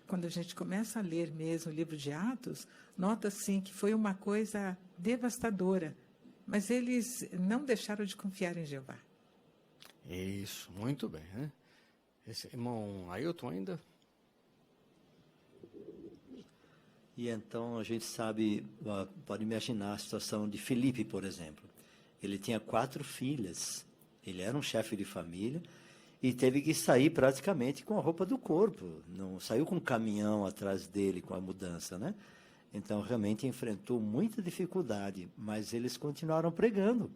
Quando a gente começa a ler mesmo o livro de Atos, nota assim que foi uma coisa devastadora, mas eles não deixaram de confiar em Jeová. Isso, muito bem. Né? Esse irmão Ailton ainda? E então a gente sabe, pode imaginar a situação de Filipe, por exemplo. Ele tinha 4 filhas, ele era um chefe de família e teve que sair praticamente com a roupa do corpo, não saiu com um caminhão atrás dele com a mudança, né? Então realmente enfrentou muita dificuldade, mas eles continuaram pregando.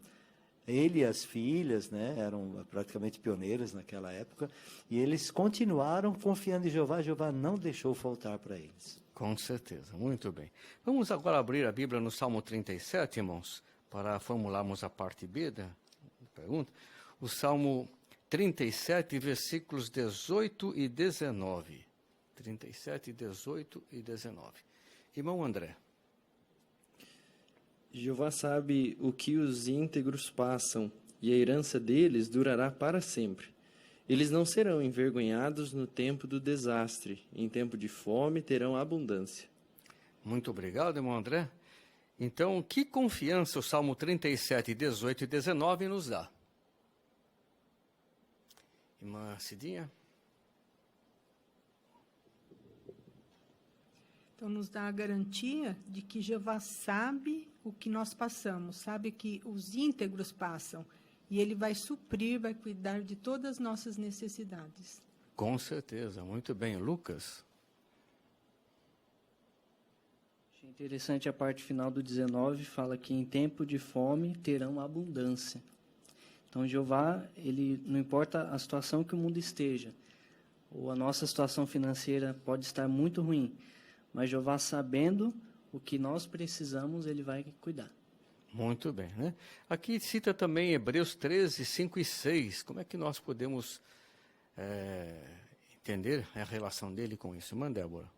Ele e as filhas, né, eram praticamente pioneiros naquela época, e eles continuaram confiando em Jeová. Jeová não deixou faltar para eles. Com certeza, muito bem. Vamos agora abrir a Bíblia no Salmo 37, irmãos, para formularmos a parte B da pergunta. O Salmo 37, versículos 18 e 19. 37, 18 e 19. Irmão André. Jeová sabe o que os íntegros passam, e a herança deles durará para sempre. Eles não serão envergonhados no tempo do desastre, em tempo de fome terão abundância. Muito obrigado, irmão André. Então, que confiança o Salmo 37, 18 e 19 nos dá? Irmã Cidinha? Então, nos dá a garantia de que Jeová sabe o que nós passamos, sabe que os íntegros passam, e Ele vai suprir, vai cuidar de todas as nossas necessidades. Com certeza, muito bem. Lucas? Achei interessante a parte final do 19, fala que em tempo de fome terão abundância. Então, Jeová, ele não importa a situação que o mundo esteja, ou a nossa situação financeira pode estar muito ruim, mas Jeová, sabendo o que nós precisamos, ele vai cuidar. Muito bem, né? Aqui cita também Hebreus 13, 5 e 6. Como é que nós podemos entender a relação dele com isso? Irmã Débora.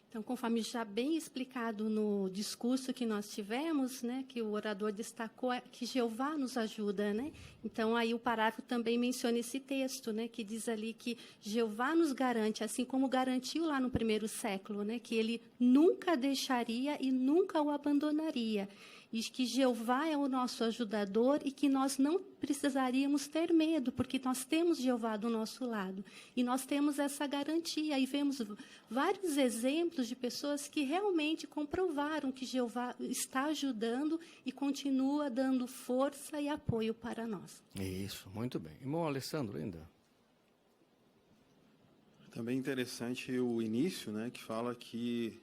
Então, conforme já bem explicado no discurso que nós tivemos, né, que o orador destacou que Jeová nos ajuda, né? Então, aí o parágrafo também menciona esse texto, né, que diz ali que Jeová nos garante, assim como garantiu lá no primeiro século, né, que Ele nunca deixaria e nunca o abandonaria. E que Jeová é o nosso ajudador e que nós não precisaríamos ter medo, porque nós temos Jeová do nosso lado. E nós temos essa garantia. E vemos vários exemplos de pessoas que realmente comprovaram que Jeová está ajudando e continua dando força e apoio para nós. Isso, muito bem. Irmão Alessandro, ainda. Também interessante o início, né, que fala que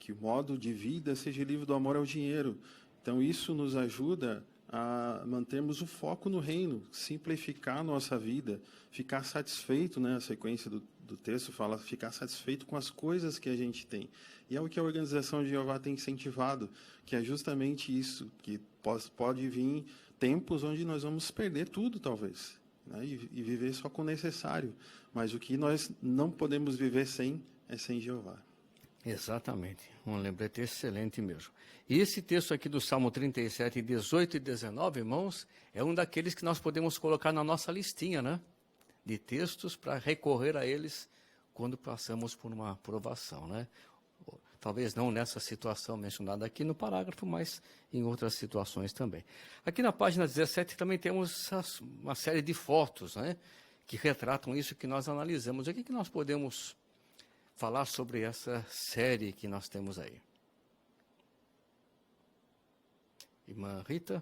o modo de vida seja livre do amor ao dinheiro. Então, isso nos ajuda a mantermos o foco no reino, simplificar a nossa vida, ficar satisfeito, né? A sequência do texto fala ficar satisfeito com as coisas que a gente tem. E é o que a Organização de Jeová tem incentivado, que é justamente isso, que pode vir tempos onde nós vamos perder tudo, talvez, né? E viver só com o necessário. Mas o que nós não podemos viver sem é sem Jeová. Exatamente, um lembrete excelente mesmo. E esse texto aqui do Salmo 37, 18 e 19, irmãos, é um daqueles que nós podemos colocar na nossa listinha, né? De textos para recorrer a eles quando passamos por uma provação, né? Talvez não nessa situação mencionada aqui no parágrafo, mas em outras situações também. Aqui na página 17 também temos uma série de fotos, né? Que retratam isso que nós analisamos. O que nós podemos falar sobre essa série que nós temos aí? Irmã Rita?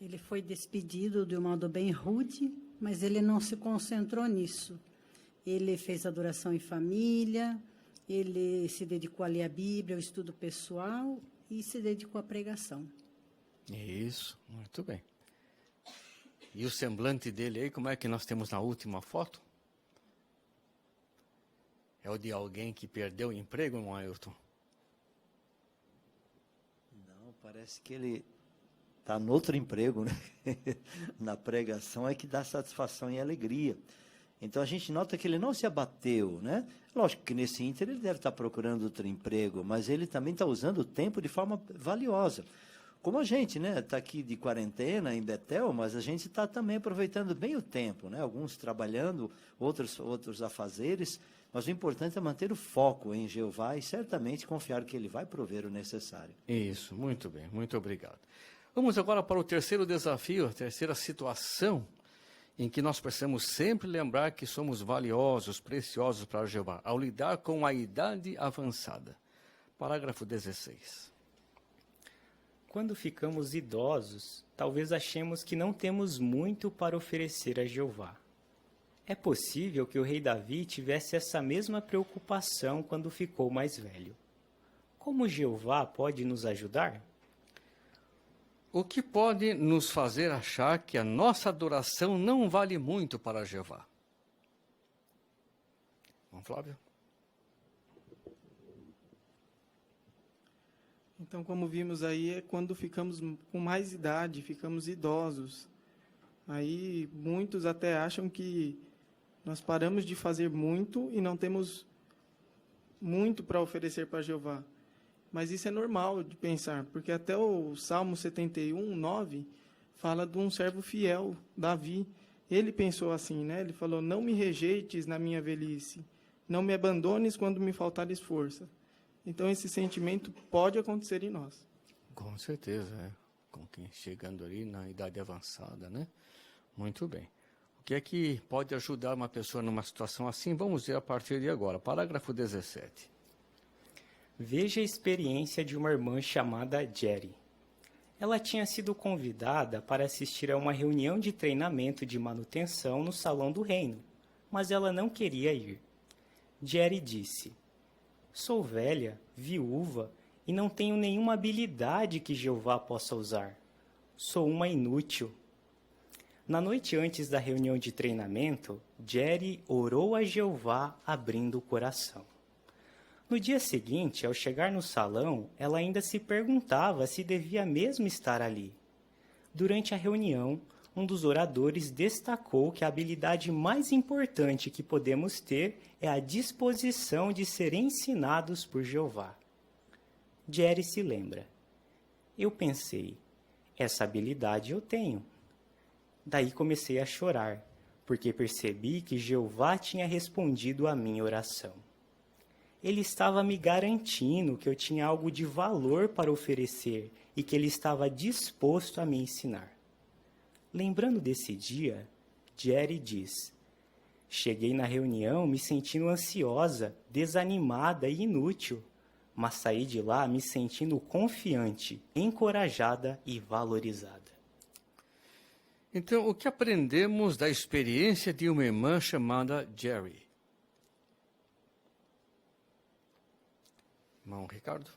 Ele foi despedido de um modo bem rude, mas ele não se concentrou nisso. Ele fez adoração em família, ele se dedicou a ler a Bíblia, ao estudo pessoal e se dedicou à pregação. Isso, muito bem. E o semblante dele aí, como é que nós temos na última foto? É o de alguém que perdeu o emprego, não, Ailton? Não, parece que ele está no outro emprego, né? Na pregação é que dá satisfação e alegria. Então a gente nota que ele não se abateu, né? Lógico que nesse ínter ele deve estar procurando outro emprego, mas ele também está usando o tempo de forma valiosa. Como a gente, né? Está aqui de quarentena em Betel, mas a gente está também aproveitando bem o tempo, né? Alguns trabalhando, outros afazeres, Mas o importante é manter o foco em Jeová e certamente confiar que Ele vai prover o necessário. Isso, muito bem, muito obrigado. Vamos agora para o terceiro desafio, a terceira situação, em que nós precisamos sempre lembrar que somos valiosos, preciosos para Jeová, ao lidar com a idade avançada. Parágrafo 16. Quando ficamos idosos, talvez achemos que não temos muito para oferecer a Jeová. É possível que o rei Davi tivesse essa mesma preocupação quando ficou mais velho. Como Jeová pode nos ajudar? O que pode nos fazer achar que a nossa adoração não vale muito para Jeová? Bom, Flávio? Então, como vimos aí, é quando ficamos com mais idade, ficamos idosos. Aí muitos até acham que nós paramos de fazer muito e não temos muito para oferecer para Jeová. Mas isso é normal de pensar, porque até o Salmo 71, 9, fala de um servo fiel, Davi. Ele pensou assim, né? Ele falou, não me rejeites na minha velhice, não me abandones quando me faltares força. Então, esse sentimento pode acontecer em nós. Com certeza, é. Com quem chegando ali na idade avançada, né? Muito bem. O que é que pode ajudar uma pessoa numa situação assim? Vamos ver a partir de agora. Parágrafo 17. Veja a experiência de uma irmã chamada Jerry. Ela tinha sido convidada para assistir a uma reunião de treinamento de manutenção no Salão do Reino, mas ela não queria ir. Jerry disse, sou velha, viúva e não tenho nenhuma habilidade que Jeová possa usar. Sou uma inútil. Na noite antes da reunião de treinamento, Jerry orou a Jeová abrindo o coração. No dia seguinte, ao chegar no salão, ela ainda se perguntava se devia mesmo estar ali. Durante a reunião, um dos oradores destacou que a habilidade mais importante que podemos ter é a disposição de ser ensinados por Jeová. Jerry se lembra. Eu pensei, essa habilidade eu tenho. Daí comecei a chorar, porque percebi que Jeová tinha respondido à minha oração. Ele estava me garantindo que eu tinha algo de valor para oferecer e que ele estava disposto a me ensinar. Lembrando desse dia, Jerry diz, cheguei na reunião me sentindo ansiosa, desanimada e inútil, mas saí de lá me sentindo confiante, encorajada e valorizada. Então, o que aprendemos da experiência de uma irmã chamada Jerry? Irmão Ricardo?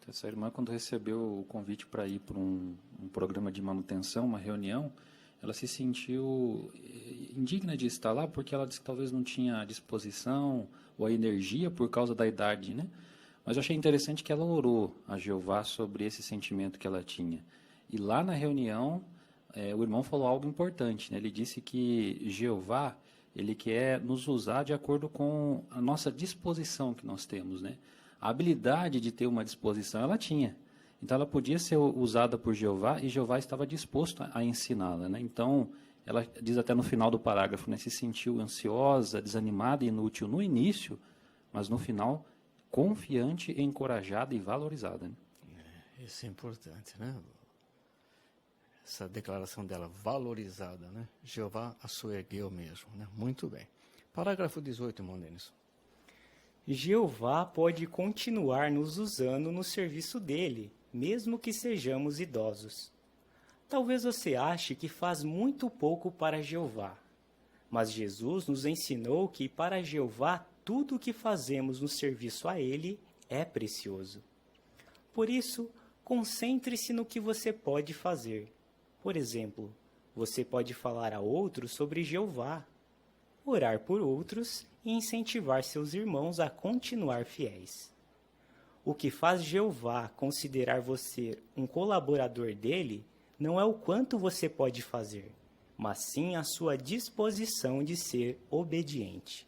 Essa irmã, quando recebeu o convite para ir para um programa de manutenção, uma reunião, ela se sentiu indigna de estar lá, porque ela disse que talvez não tinha a disposição ou a energia por causa da idade, né? Mas eu achei interessante que ela orou a Jeová sobre esse sentimento que ela tinha. E lá na reunião, o irmão falou algo importante, né? Ele disse que Jeová, ele quer nos usar de acordo com a nossa disposição que nós temos, né? A habilidade de ter uma disposição, ela tinha. Então, ela podia ser usada por Jeová e Jeová estava disposto a ensiná-la, né? Então, ela diz até no final do parágrafo, né? Se sentiu ansiosa, desanimada e inútil no início, mas no final, confiante, encorajada e valorizada, né? Isso é importante, né? Essa declaração dela, valorizada, né? Jeová a soergueu mesmo, né? Muito bem. Parágrafo 18, irmão Denis. Jeová pode continuar nos usando no serviço dele, mesmo que sejamos idosos. Talvez você ache que faz muito pouco para Jeová, mas Jesus nos ensinou que para Jeová tudo o que fazemos no serviço a ele é precioso. Por isso, concentre-se no que você pode fazer. Por exemplo, você pode falar a outros sobre Jeová, orar por outros e incentivar seus irmãos a continuar fiéis. O que faz Jeová considerar você um colaborador dele não é o quanto você pode fazer, mas sim a sua disposição de ser obediente.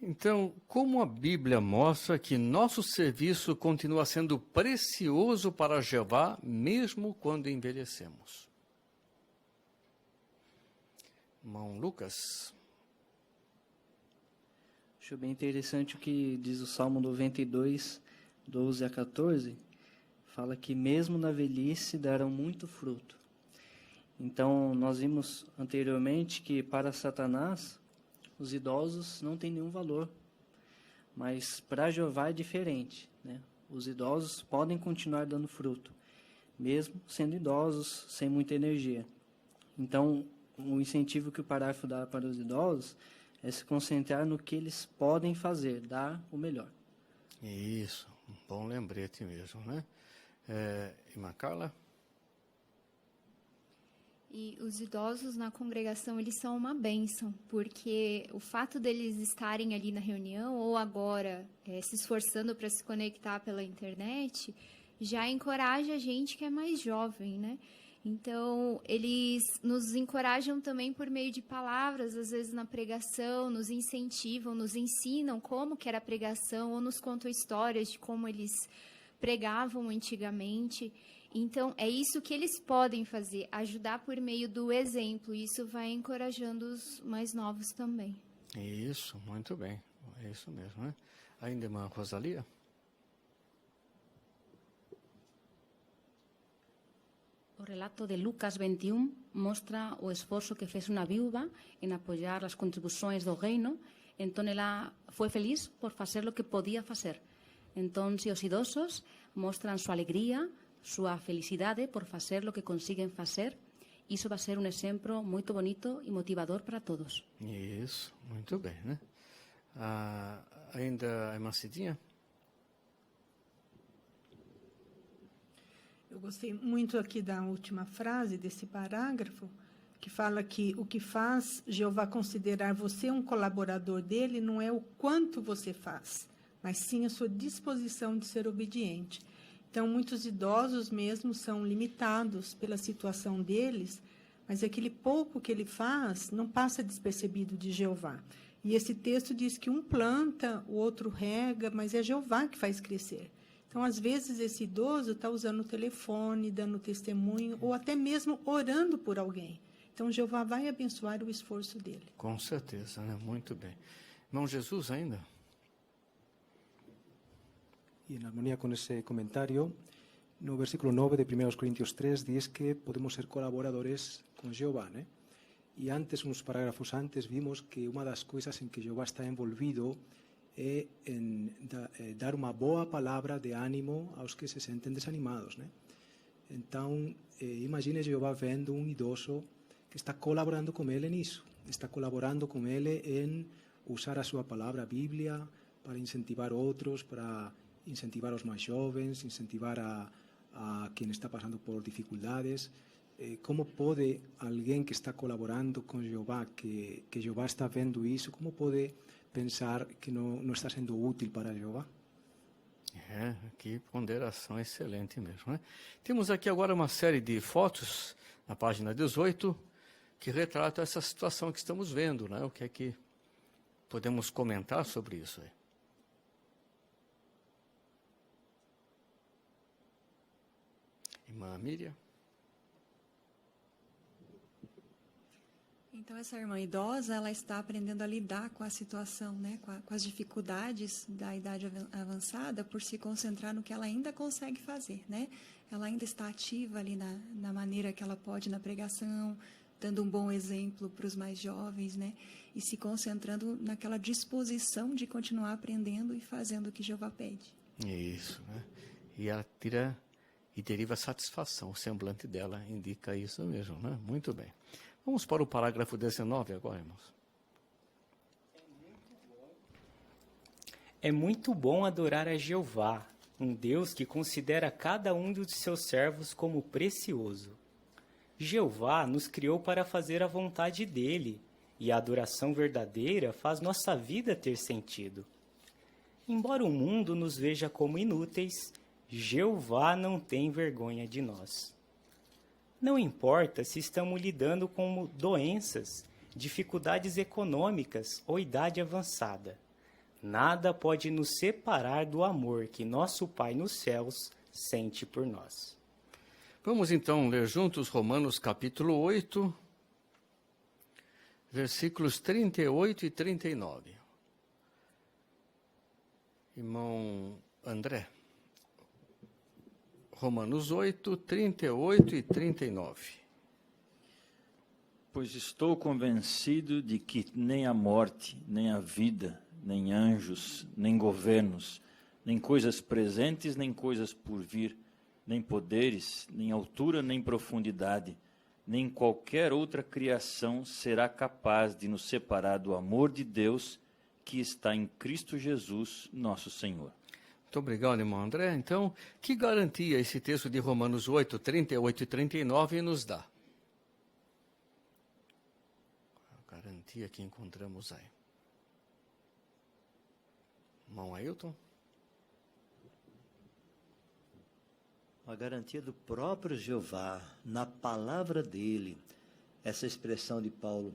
Então, como a Bíblia mostra que nosso serviço continua sendo precioso para Jeová, mesmo quando envelhecemos? Irmão Lucas. Acho bem interessante o que diz o Salmo 92, 12 a 14. Fala que mesmo na velhice darão muito fruto. Então, nós vimos anteriormente que para Satanás, os idosos não têm nenhum valor. Mas para Jeová é diferente, né? Os idosos podem continuar dando fruto, mesmo sendo idosos, sem muita energia. Então, o incentivo que o parágrafo dá para os idosos é se concentrar no que eles podem fazer, dar o melhor. Isso, um bom lembrete mesmo, né? Irmã Carla? E os idosos na congregação, eles são uma bênção, porque o fato deles estarem ali na reunião ou agora se esforçando para se conectar pela internet, já encoraja a gente que é mais jovem, né? Então, eles nos encorajam também por meio de palavras, às vezes na pregação, nos incentivam, nos ensinam como que era a pregação, ou nos contam histórias de como eles pregavam antigamente. Então, é isso que eles podem fazer, ajudar por meio do exemplo. Isso vai encorajando os mais novos também. Isso, muito bem. É isso mesmo, né? Ainda, irmã Rosalia? O relato de Lucas 21 mostra o esforço que fez uma viúva em apoiar as contribuições do reino. Então, ela foi feliz por fazer o que podia fazer. Então, os idosos mostram sua alegria, sua felicidade por fazer o que conseguem fazer. Isso vai ser um exemplo muito bonito e motivador para todos. Isso, muito bem, né? Ainda a irmã Cidinha? Eu gostei muito aqui da última frase desse parágrafo, que fala que o que faz Jeová considerar você um colaborador dele não é o quanto você faz, mas sim a sua disposição de ser obediente. Então, muitos idosos mesmo são limitados pela situação deles, mas aquele pouco que ele faz não passa despercebido de Jeová. E esse texto diz que um planta, o outro rega, mas é Jeová que faz crescer. Então, às vezes, esse idoso está usando o telefone, dando testemunho, ou até mesmo orando por alguém. Então, Jeová vai abençoar o esforço dele. Com certeza, né? Muito bem. Irmão Jesus ainda? Y en armonía con ese comentario, no versículo 9 de 1 Corintios 3 dice que podemos ser colaboradores con Jehová, ¿no? Y antes, unos parágrafos antes, vimos que una das coisas en que Jehová está envolvido é dar uma boa palavra de ânimo aos que se sentem desanimados, né? Então, imagine Jeová vendo um idoso que está colaborando com ele nisso, está colaborando com ele em usar a sua palavra, a Bíblia, para incentivar outros, para incentivar os mais jovens, incentivar a quem está passando por dificuldades. Como pode alguém que está colaborando com Jeová, que Jeová está vendo isso, como pode pensar que não está sendo útil para Jeová? Que ponderação excelente mesmo, né? Temos aqui agora uma série de fotos na página 18 que retratam essa situação que estamos vendo, né? O que é que podemos comentar sobre isso aí? Irmã Miriam? Então, essa irmã idosa, ela está aprendendo a lidar com a situação, né, com as dificuldades da idade avançada, por se concentrar no que ela ainda consegue fazer, né? Ela ainda está ativa ali na maneira que ela pode na pregação, dando um bom exemplo para os mais jovens, né? E se concentrando naquela disposição de continuar aprendendo e fazendo o que Jeová pede. Isso, né? E ela deriva satisfação, o semblante dela indica isso mesmo, né? Muito bem. Vamos para o parágrafo 19 agora, irmãos. É muito bom adorar a Jeová, um Deus que considera cada um dos seus servos como precioso. Jeová nos criou para fazer a vontade dele, e a adoração verdadeira faz nossa vida ter sentido. Embora o mundo nos veja como inúteis, Jeová não tem vergonha de nós. Não importa se estamos lidando com doenças, dificuldades econômicas ou idade avançada. Nada pode nos separar do amor que nosso Pai nos céus sente por nós. Vamos então ler juntos Romanos capítulo 8, versículos 38 e 39. Irmão André. Romanos 8, 38 e 39. Pois estou convencido de que nem a morte, nem a vida, nem anjos, nem governos, nem coisas presentes, nem coisas por vir, nem poderes, nem altura, nem profundidade, nem qualquer outra criação será capaz de nos separar do amor de Deus que está em Cristo Jesus, nosso Senhor. Muito obrigado, irmão André. Então, que garantia esse texto de Romanos 8, 38 e 39 nos dá? A garantia que encontramos aí. Irmão Ailton? A garantia do próprio Jeová, na palavra dele, essa expressão de Paulo,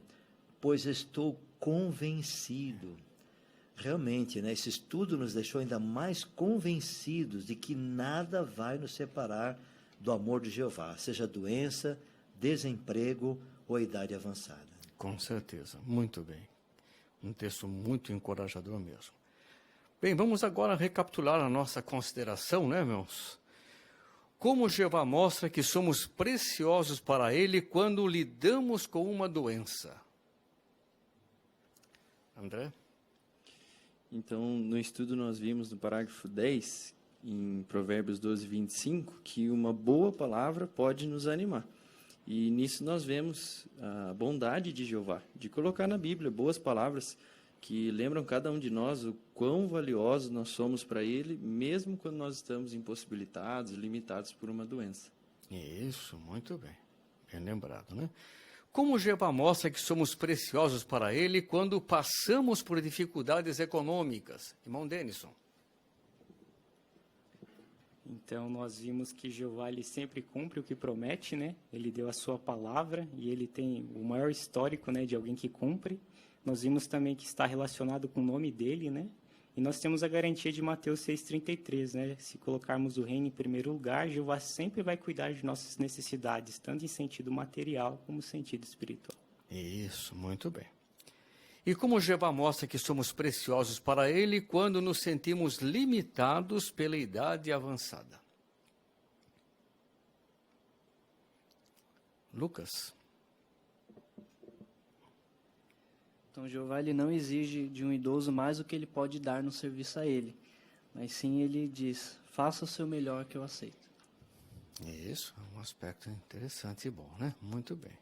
pois estou convencido. Realmente, né, esse estudo nos deixou ainda mais convencidos de que nada vai nos separar do amor de Jeová, seja doença, desemprego ou a idade avançada. Com certeza, muito bem. Um texto muito encorajador mesmo. Bem, vamos agora recapitular a nossa consideração, né, irmãos? Como Jeová mostra que somos preciosos para Ele quando lidamos com uma doença. André? Então, no estudo nós vimos no parágrafo 10, em Provérbios 12, 25, que uma boa palavra pode nos animar. E nisso nós vemos a bondade de Jeová, de colocar na Bíblia boas palavras que lembram cada um de nós o quão valiosos nós somos para Ele, mesmo quando nós estamos impossibilitados, limitados por uma doença. Isso, muito bem. Bem lembrado, né? Como Jeová mostra que somos preciosos para Ele quando passamos por dificuldades econômicas? Irmão Denison. Então, nós vimos que Jeová ele sempre cumpre o que promete, né? Ele deu a sua palavra e ele tem o maior histórico, né, de alguém que cumpre. Nós vimos também que está relacionado com o nome dele, né? E nós temos a garantia de Mateus 6,33, né? Se colocarmos o reino em primeiro lugar, Jeová sempre vai cuidar de nossas necessidades, tanto em sentido material como em sentido espiritual. Isso, muito bem. E como Jeová mostra que somos preciosos para Ele quando nos sentimos limitados pela idade avançada? Lucas. Então, Jeová ele não exige de um idoso mais do que ele pode dar no serviço a ele, mas sim ele diz, faça o seu melhor que eu aceito. Isso, é um aspecto interessante e bom, né? Muito bem.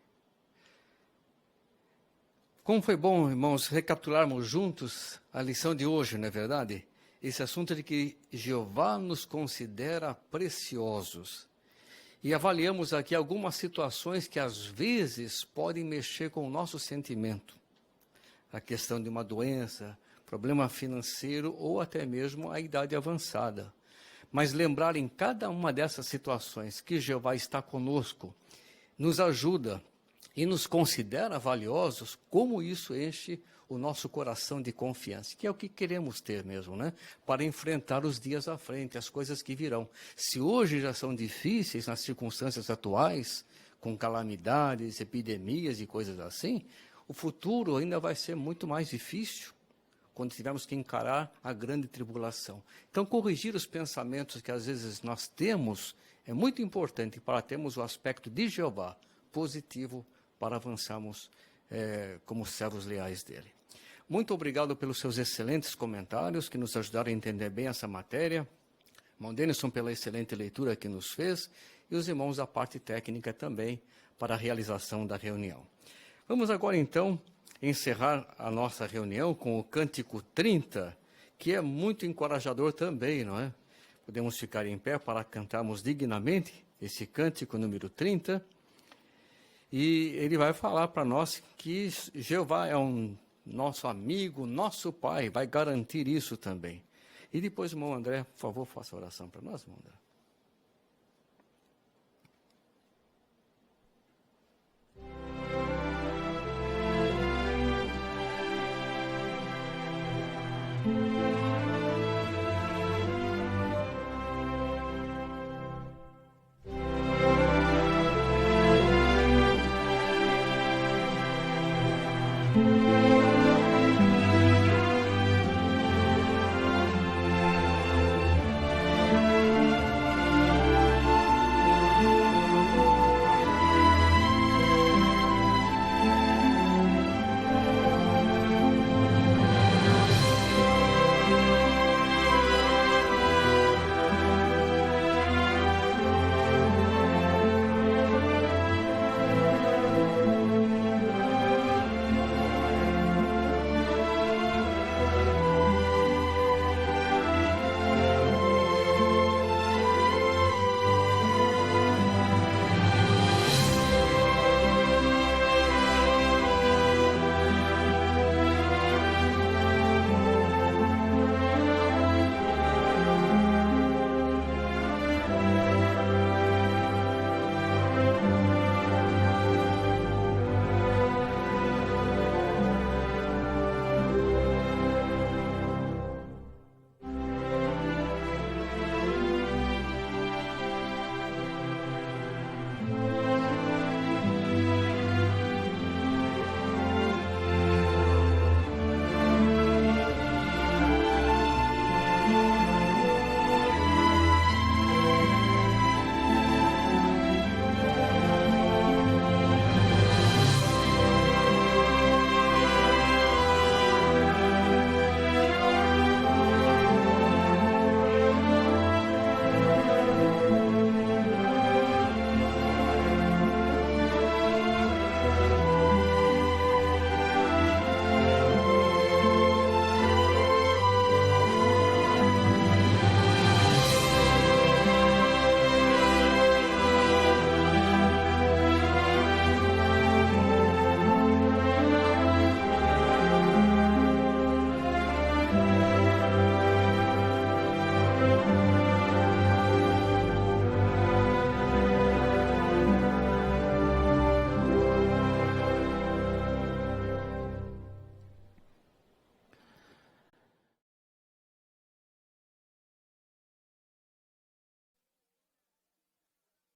Como foi bom, irmãos, recapitularmos juntos a lição de hoje, não é verdade? Esse assunto de que Jeová nos considera preciosos. E avaliamos aqui algumas situações que às vezes podem mexer com o nosso sentimento. A questão de uma doença, problema financeiro ou até mesmo a idade avançada. Mas lembrar em cada uma dessas situações que Jeová está conosco, nos ajuda e nos considera valiosos, como isso enche o nosso coração de confiança, que é o que queremos ter mesmo, né? Para enfrentar os dias à frente, as coisas que virão. Se hoje já são difíceis nas circunstâncias atuais, com calamidades, epidemias e coisas assim, o futuro ainda vai ser muito mais difícil quando tivermos que encarar a grande tribulação. Então, corrigir os pensamentos que às vezes nós temos é muito importante para termos o aspecto de Jeová positivo para avançarmos como servos leais dele. Muito obrigado pelos seus excelentes comentários que nos ajudaram a entender bem essa matéria. Irmão Denison pela excelente leitura que nos fez e os irmãos da parte técnica também para a realização da reunião. Vamos agora, então, encerrar a nossa reunião com o Cântico 30, que é muito encorajador também, não é? Podemos ficar em pé para cantarmos dignamente esse Cântico número 30. E ele vai falar para nós que Jeová é um nosso amigo, nosso Pai, vai garantir isso também. E depois, irmão André, por favor, faça a oração para nós, irmão André. Amém.